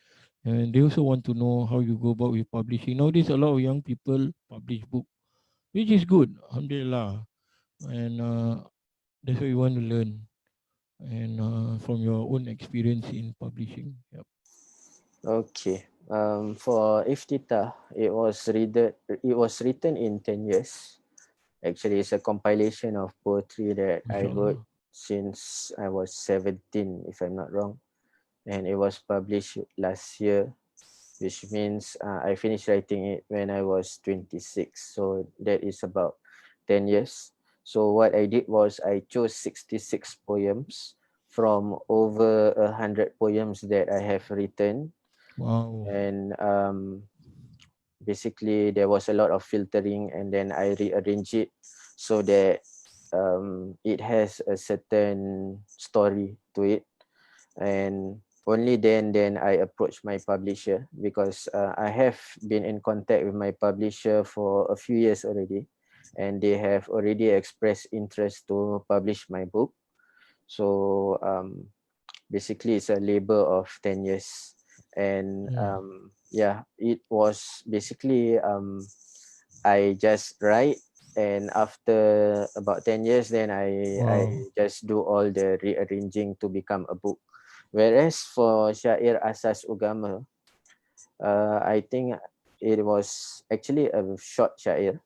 and they also want to know how you go about with publishing. Nowadays, a lot of young people publish book, which is good, alhamdulillah, and that's what you want to learn, and from your own experience in publishing. Yep. Okay. For Iftitah, it was written in 10 years. Actually, it's a compilation of poetry that I wrote Mashallah. since I was 17, if I'm not wrong, and it was published last year, which means I finished writing it when I was 26. So that is about 10 years. So what I did was I chose 66 poems from over 100 poems that I have written, Wow. and basically there was a lot of filtering, and then I rearrange it so that it has a certain story to it, and only then I approach my publisher, because I have been in contact with my publisher for a few years already, and they have already expressed interest to publish my book. So basically it's a labor of 10 years, and Yeah. yeah, it was basically I just write, and after about 10 years then I Wow. just do all the rearranging to become a book. Whereas for Syair Asas Ugama, I think it was actually a short syair,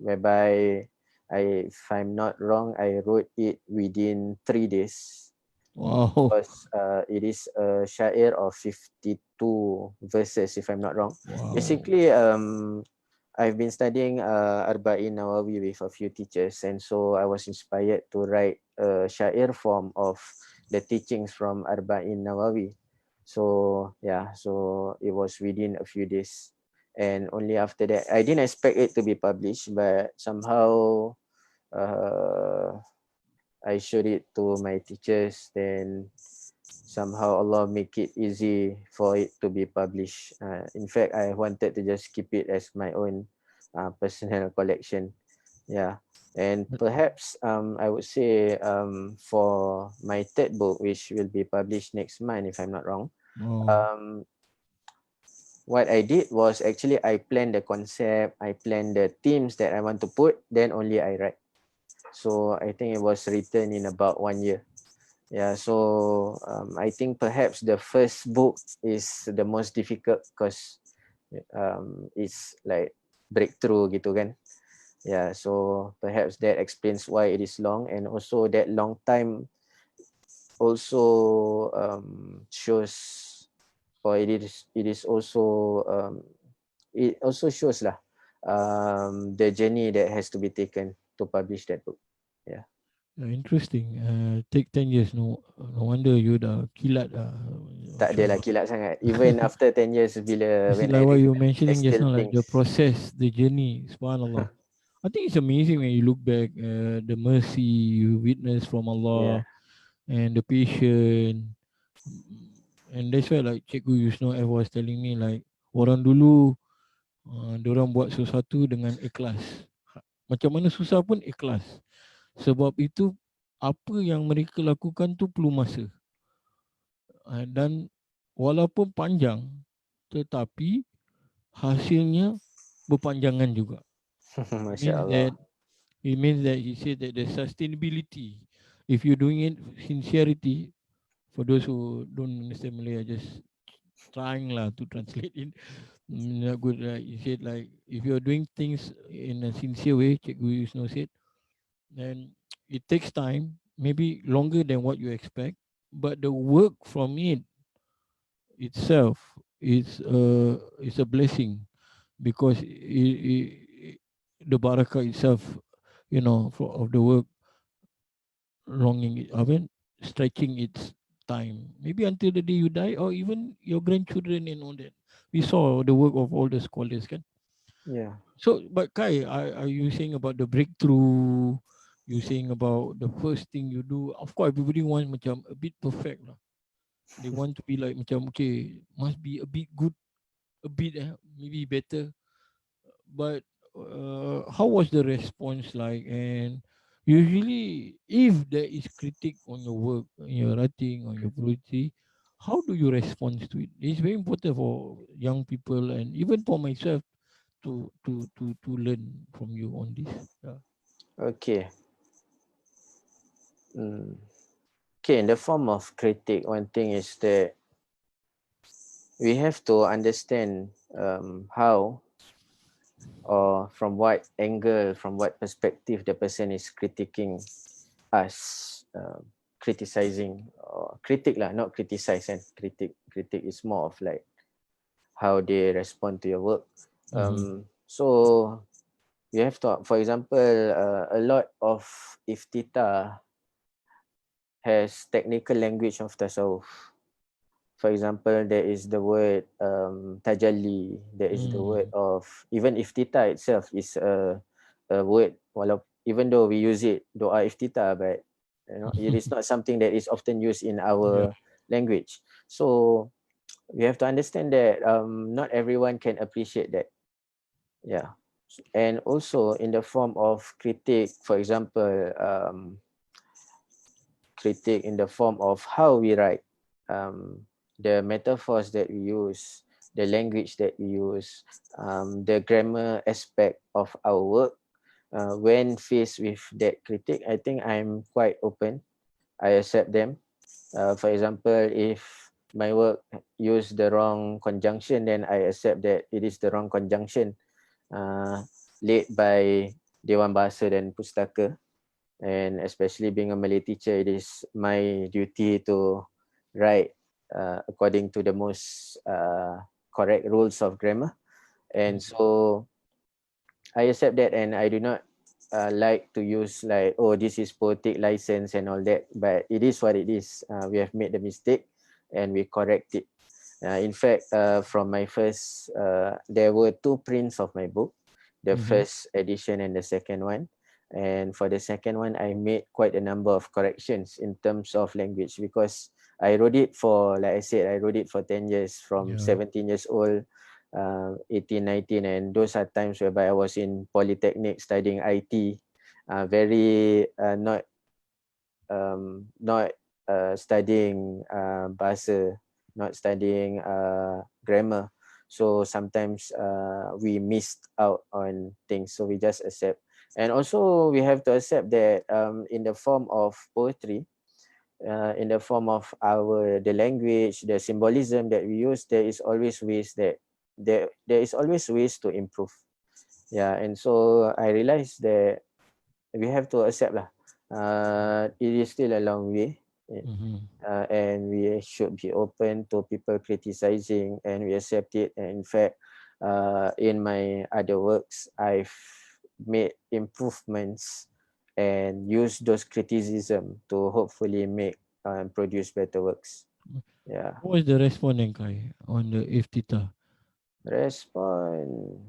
whereby if I'm not wrong, I wrote it within 3 days, Wow. because it is a syair of 52 verses, if I'm not wrong. Wow. Basically, I've been studying Arba'in Nawawi with a few teachers, and so I was inspired to write a syair form of the teachings from Arba'in Nawawi. So yeah, so it was within a few days, and only after that I didn't expect it to be published, but somehow uh, I showed it to my teachers. Then somehow Allah make it easy for it to be published. In fact, I wanted to just keep it as my own personal collection. Yeah. And But, perhaps I would say for my third book, which will be published next month, if I'm not wrong, oh, um, what I did was actually I planned the concept, I planned the themes that I want to put, then only I write. So I think it was written in about 1 year. Yeah, so I think perhaps the first book is the most difficult because it's like breakthrough gitu kan. Yeah, so perhaps that explains why it is long, and also that long time also shows, or it is also it also shows lah the journey that has to be taken to publish that book. Yeah. interesting. Take 10 years. No wonder you dah kilat. Tak adalah Masya-Allah. kilat sangat. Even after 10 years, You bila see, when like I what read, you were I mentioning just still now, like think, the process, the journey. Subhanallah. I think it's amazing when you look back, the mercy you witness from yeah. Allah and the patience. And that's why like Cikgu Yusno F was telling me like orang dulu diorang buat sesuatu dengan ikhlas. Macam mana susah pun ikhlas. Sebab itu apa yang mereka lakukan tu perlu masa. Dan walaupun panjang tetapi hasilnya berpanjangan juga. It Masya means Allah. that it means that he said that the sustainability, if you're doing it sincerity, for those who don't understand Malay, I just trying lah to translate it. Not good. He said like if you're doing things in a sincere way, Cikgu Yusno said, then it takes time, maybe longer than what you expect, but the work from it itself is a blessing because the barakah itself, of the work longing, I mean, stretching its time, maybe until the day you die, or even your grandchildren and all that. We saw the work of all the scholars, kan? Yeah. So, but Kai, are you saying about the breakthrough? You saying about the first thing you do? Of course, everybody wants macam a bit perfect lah. They want to be like macam okay, must be a bit good, a bit maybe better. But how was the response like? And usually, if there is critique on your work, on your writing, on your poetry, how do you respond to it? It's very important for young people and even for myself to learn from you on this. Yeah. Okay. Mm. Okay, in the form of critique, one thing is that we have to understand how, or from what angle, from what perspective the person is critiquing us, criticizing, or critic lah, not criticize. And critic is more of like how they respond to your work. Mm-hmm. So you have to, for example, a lot of iftitah has technical language of tasawwuf. For example, there is the word tajalli, there is the word Mm. of, even iftitah itself is a word, walau even though we use it doa iftitah, but it is not something that is often used in Yeah. our language. So we have to understand that not everyone can appreciate that. Yeah. And also in the form of critique, for example, critique in the form of how we write, the metaphors that we use, the language that we use, the grammar aspect of our work. When faced with that critique, I think I'm quite open. I accept them. For example, if my work use the wrong conjunction, then I accept that it is the wrong conjunction laid by Dewan Bahasa dan Pustaka. And especially being a Malay teacher, it is my duty to write according to the most correct rules of grammar. And Mm. so I accept that, and I do not like to use like, oh, this is poetic license and all that. But it is what it is. We have made the mistake and we correct it. In fact, from my first, there were two prints of my book, the Mm-hmm. first edition and the second one. And for the second one, I made quite a number of corrections in terms of language, because I wrote it for, like I said, I wrote it for 10 years, from Yeah. 17 years old, 18, 19, and those are times whereby I was in Polytechnic studying IT, very not studying bahasa, not studying grammar. So sometimes we missed out on things. So we just accept. And also we have to accept that in the form of poetry, in the form of the language, the symbolism that we use, there is always ways that there is always ways to improve. Yeah, and so I realized that we have to accept lah. It is still a long way, Mm-hmm. and we should be open to people criticizing, and we accept it. And in fact, in my other works, I've made improvements and use those criticism to hopefully make and produce better works. Yeah. What was the response, then, Kai, on the Iftita? Respond.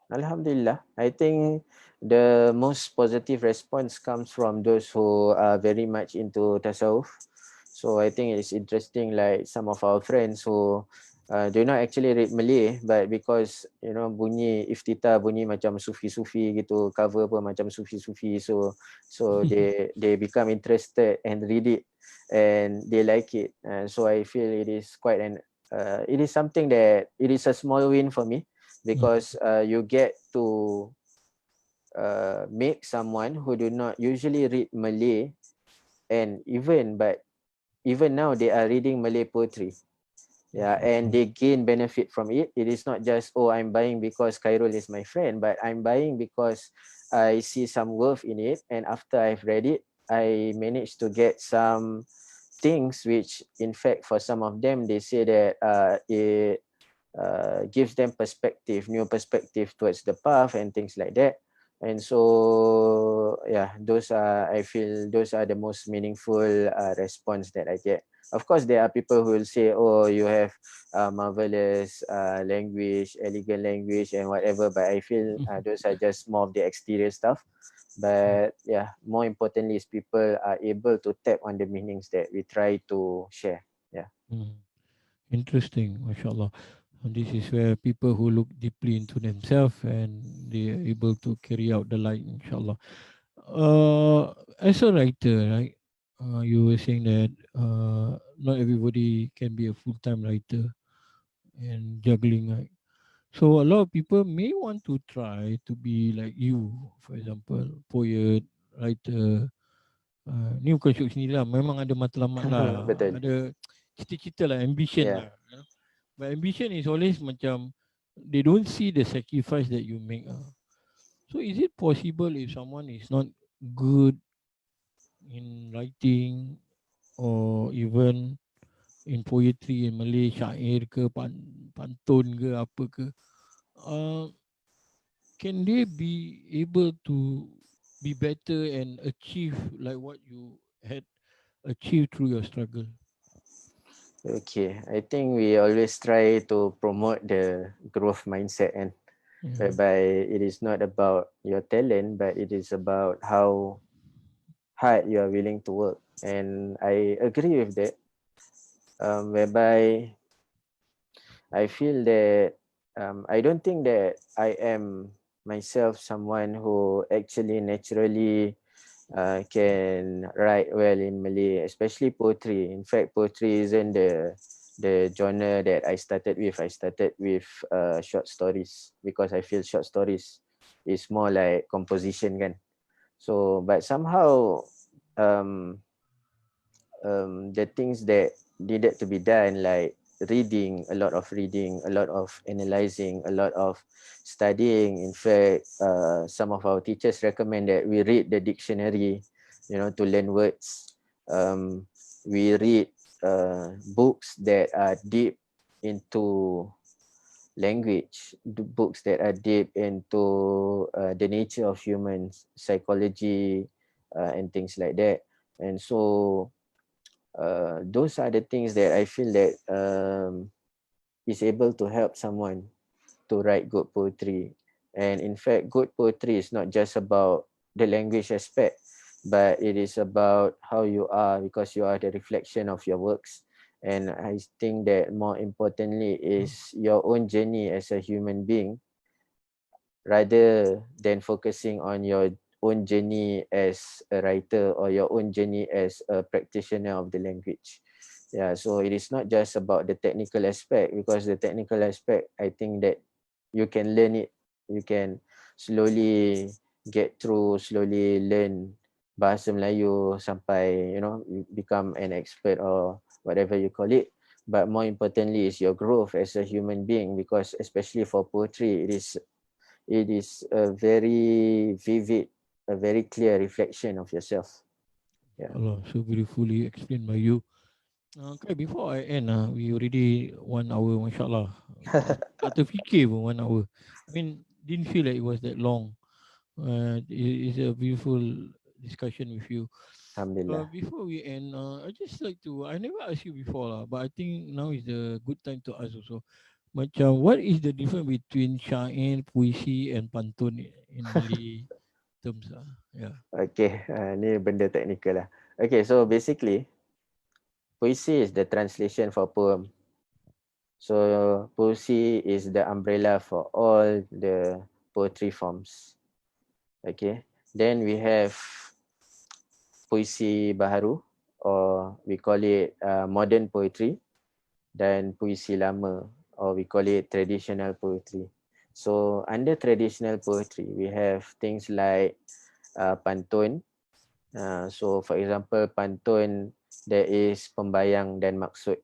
Alhamdulillah. I think the most positive response comes from those who are very much into tasawwuf. So I think it's interesting, like some of our friends who do not actually read Malay, but because bunyi iftita bunyi macam sufi-sufi gitu, cover pun macam sufi-sufi, so they become interested and read it, and they like it. So I feel it is quite it is something that it is a small win for me, because you get to make someone who do not usually read Malay, and even now they are reading Malay poetry. Yeah, and MashaAllah. they gain benefit from it. It is not just, oh, I'm buying because Khairul is my friend, but I'm buying because I see some worth in it, and after I've read it, I managed to get some things which, in fact, for some of them, they say that it gives them perspective, new perspective towards the path and things like that. And so, yeah, I feel those are the most meaningful response that I get. Of course, there are people who will say, oh, you have marvelous language, elegant language, and whatever. But I feel those are just more of the exterior stuff. But yeah, more importantly is people are able to tap on the meanings that we try to share. Yeah. Interesting, mashallah. And this is where people who look deeply into themselves and they are able to carry out the light, inshallah. As a writer, right? You were saying that not everybody can be a full-time writer and juggling, right? So a lot of people may want to try to be like you, for example, poet, writer. Ni bukan syuk sendiri lah, memang ada matlamat lah, Betul. ada cita-cita lah, ambition Yeah. lah. But ambition is always macam they don't see the sacrifice that you make. So is it possible if someone is not good in writing or even in poetry in Malay, syair ke, pantun ke, apa ke, uh, can they be able to be better and achieve like what you had achieved through your struggle? Okay, I think we always try to promote the growth mindset, and Yeah. whereby it is not about your talent, but it is about how hard you are willing to work. And I agree with that, whereby I feel that I don't think that I am myself someone who actually naturally can write well in Malay, especially poetry. In fact, poetry isn't the genre that I started with. I started with short stories, because I feel short stories is more like composition kan. So, but somehow um, the things that needed to be done, like reading, a lot of reading, a lot of analyzing, a lot of studying. In fact, some of our teachers recommend that we read the dictionary, to learn words. We read books that are deep into language, books that are deep into the nature of humans, psychology, and things like that. And so those are the things that I feel that is able to help someone to write good poetry. And in fact, good poetry is not just about the language aspect, but it is about how you are, because you are the reflection of your works. And I think that more importantly is your own journey as a human being, rather than focusing on your own journey as a writer or your own journey as a practitioner of the language. Yeah, so it is not just about the technical aspect, because the technical aspect, I think that you can learn it. You can slowly get through, slowly learn bahasa Melayu sampai, you become an expert or whatever you call it. But more importantly is your growth as a human being, because especially for poetry, it is a very vivid, a very clear reflection of yourself. Yeah. Allah, so beautifully explained by you. Okay, before I end, we already 1 hour, mashallah. Tak terfikir pun 1 hour. I mean, didn't feel like it was that long. It's a beautiful discussion with you. Alhamdulillah. Before we end, I just like to, I never asked you before lah, but I think now is the good time to ask also. Macam, what is the difference between syair, puisi and pantun in Malay terms lah? Yeah. Okay, ni benda teknikal lah. Okay, so basically, puisi is the translation for poem. So puisi is the umbrella for all the poetry forms. Okay, then we have puisi baharu, or we call it modern poetry, dan puisi lama, or we call it traditional poetry. So under traditional poetry, we have things like pantun. So for example, pantun, there is pembayang dan maksud.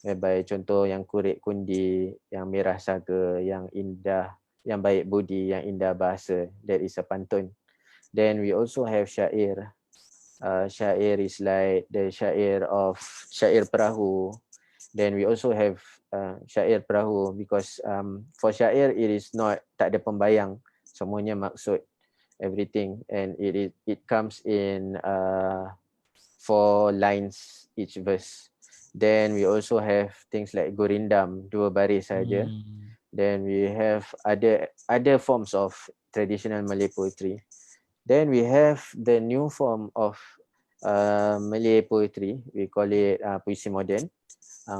Whereby contoh yang kurik kundi, yang merah saga, yang indah, yang baik budi, yang indah bahasa, that is a pantun. Then we also have syair. Syair is like the syair of syair perahu. Then we also have syair perahu, because for syair it is not, tak ada pembayang, semuanya maksud, everything, and it comes in 4 lines each verse. Then we also have things like gurindam, 2 baris saja. Then we have other forms of traditional Malay poetry. Then we have the new form of Malay poetry. We call it puisi modern,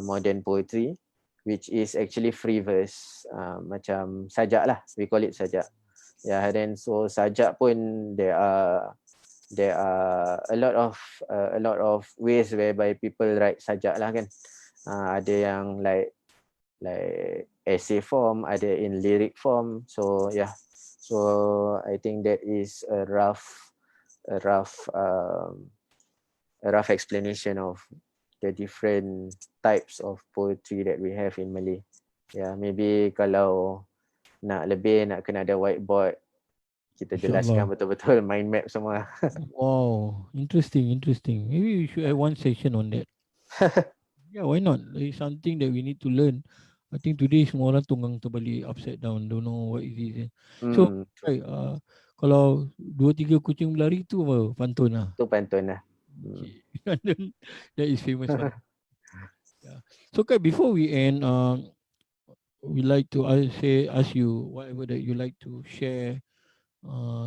modern poetry, which is actually free verse, macam sajak lah. We call it sajak. Yeah, then so sajak pun there are a lot of ways whereby people write sajak lah kan. Ada yang like essay form, ada in lyric form. So yeah, so I think that is a rough explanation of the different types of poetry that we have in Malay. Yeah, maybe kalau nak lebih, nak kena ada whiteboard, kita jelaskan betul-betul mind map semua. Wow, interesting. Maybe we should have one session on that. Yeah, why not? It's something that we need to learn. I think today semua orang tunggang terbalik, upside down, don't know what it is. So, right, kalau 2-3 kucing berlari tu apa? Pantun lah. Tu pantun lah. Okay. That is famous one. Yeah. So, okay, before we end, we like to ask you whatever that you like to share,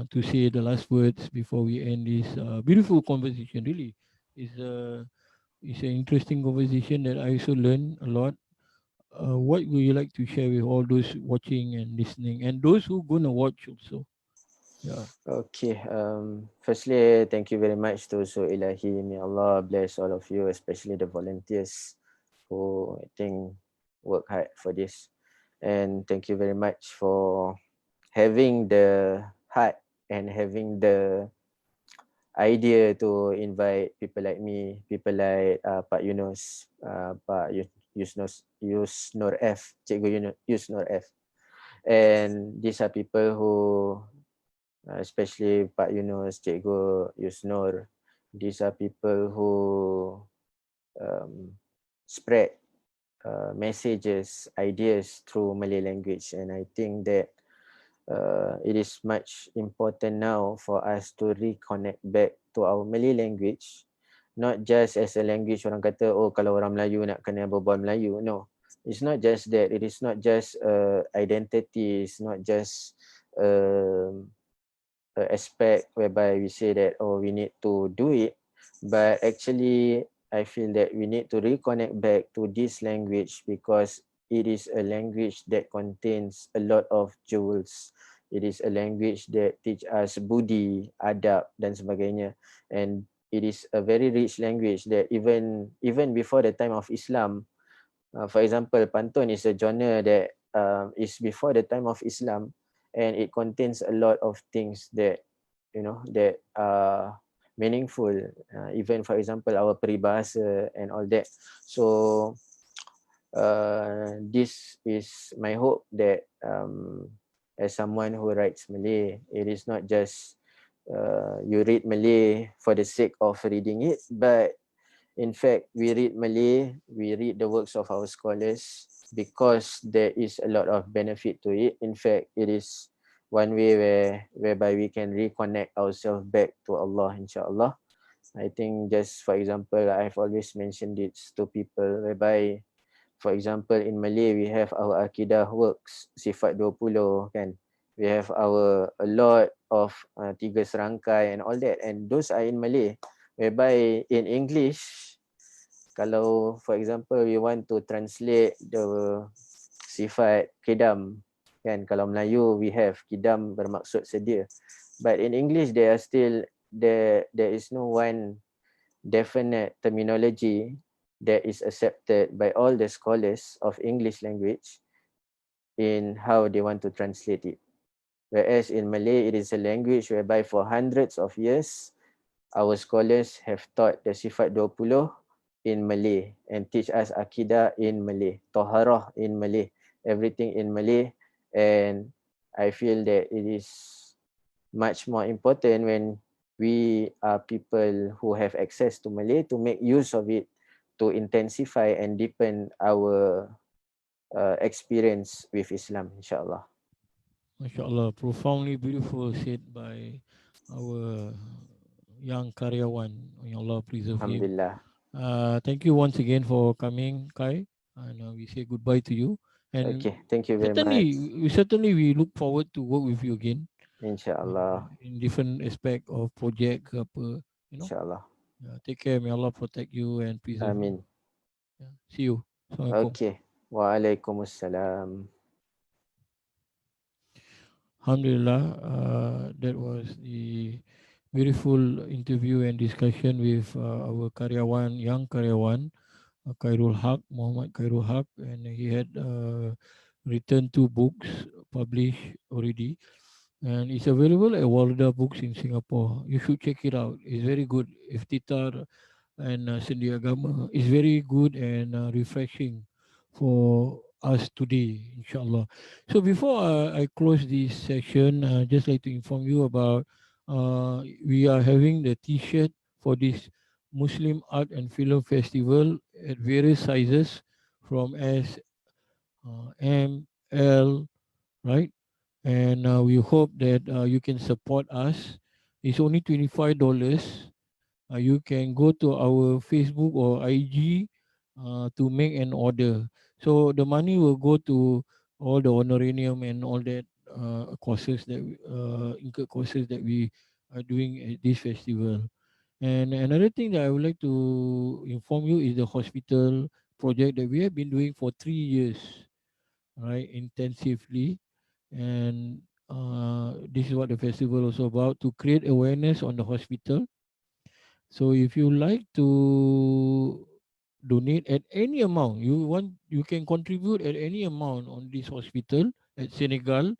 to say the last words before we end this beautiful conversation. Really, it's an interesting conversation that I also learned a lot. What would you like to share with all those watching and listening, and those who gonna watch also? Yeah. Okay. Firstly, thank you very much to Ilaahi. May Allah bless all of you, especially the volunteers who I think work hard for this. And thank you very much for having the heart and having the idea to invite people like me, people like Pak Yunus, Pak Yusnor F, Cikgu Yusnor F. And these are people who, especially Pak Yunus, Cikgu Yusnor, these are people who spread messages, ideas through Malay language. And I think that it is much important now for us to reconnect back to our Malay language, not just as a language orang kata, oh kalau orang Melayu nak kena berbual Melayu. No, it's not just that. It is not just identity. It's not just aspect whereby we say that, oh, we need to do it, but actually I feel that we need to reconnect back to this language because it is a language that contains a lot of jewels. It is a language that teach us budi, adab dan sebagainya, and it is a very rich language that even before the time of Islam. For example, pantun is a genre that is before the time of Islam, and it contains a lot of things that that are meaningful. Even for example, our peribahasa and all that. So this is my hope that as someone who writes Malay, it is not just you read Malay for the sake of reading it, but in fact, we read Malay, we read the works of our scholars because there is a lot of benefit to it. In fact, it is one way whereby we can reconnect ourselves back to Allah, inshallah. I think just for example, I've always mentioned it to people whereby, for example, in Malay, we have our Akidah works, Sifat 20 kan. We have our a lot of tiga serangkai and all that, and those are in Malay. Whereby in English, kalau for example we want to translate the sifat kidam, kan, kalau Melayu we have kidam bermaksud sedia, but in English there is no one definite terminology that is accepted by all the scholars of English language in how they want to translate it. Whereas in Malay, it is a language whereby for hundreds of years, our scholars have taught the Sifat 20 in Malay and teach us Akidah in Malay, Taharah in Malay, everything in Malay. And I feel that it is much more important when we are people who have access to Malay to make use of it to intensify and deepen our experience with Islam, inshallah. MashaAllah, profoundly beautiful said by our young Karyawan. May Allah preserve him. Alhamdulillah. Thank you once again for coming, Kai. And we say goodbye to you. And Okay, thank you very much. certainly we look forward to work with you again Inshallah. in different aspect of project ke apa, you know. Inshallah. Take care. May Allah protect you and preserve you. Amin. See you. Assalamualaikum. Okay. Waalaikumsalam. Alhamdulillah, that was the beautiful interview and discussion with our Karyawan, young Karyawan, Khairool Haque, Muhammad Khairool Haque, and he had written 2 books published already, and it's available at Walda Books in Singapore. You should check it out. It's very good. Iftitar and Sendi Agama is very good and refreshing for us today, inshallah. So before I close this session, just like to inform you about we are having the T-shirt for this Muslim Art and Film Festival at various sizes from S, M, L, right? And we hope that you can support us. It's only $25. You can go to our Facebook or IG to make an order. So the money will go to all the honorarium and all that courses that incurred courses that we are doing at this festival. And another thing that I would like to inform you is the hospital project that we have been doing for 3 years, right, intensively. And this is what the festival also about, to create awareness on the hospital. So if you like to donate at any amount you want, you can contribute at any amount on this hospital at Senegal,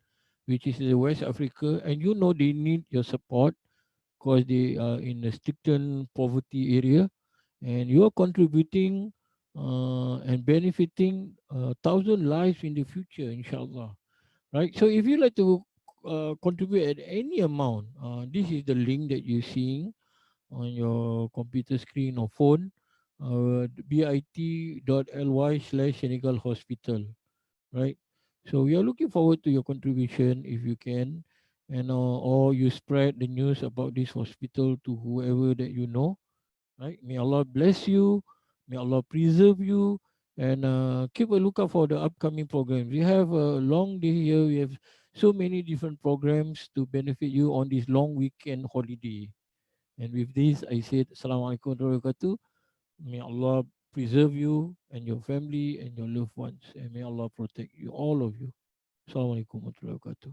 which is the West Africa, and you know they need your support because they are in a stricken poverty area, and you are contributing and benefiting 1,000 lives in the future, inshallah. Right. So if you like to contribute at any amount, this is the link that you're seeing on your computer screen or phone, bit.ly/Senegal Hospital, right? So we are looking forward to your contribution if you can, and or you spread the news about this hospital to whoever that you know, right? May Allah bless you, may Allah preserve you, and keep a lookout for the upcoming programs. We have a long day here. We have So many different programs to benefit you on this long weekend holiday. And with this, I said, Assalamualaikum warahmatullahi wabarakatuh. May Allah preserve you and your family and your loved ones. And may Allah protect you, all of you. Assalamualaikum warahmatullahi wabarakatuh.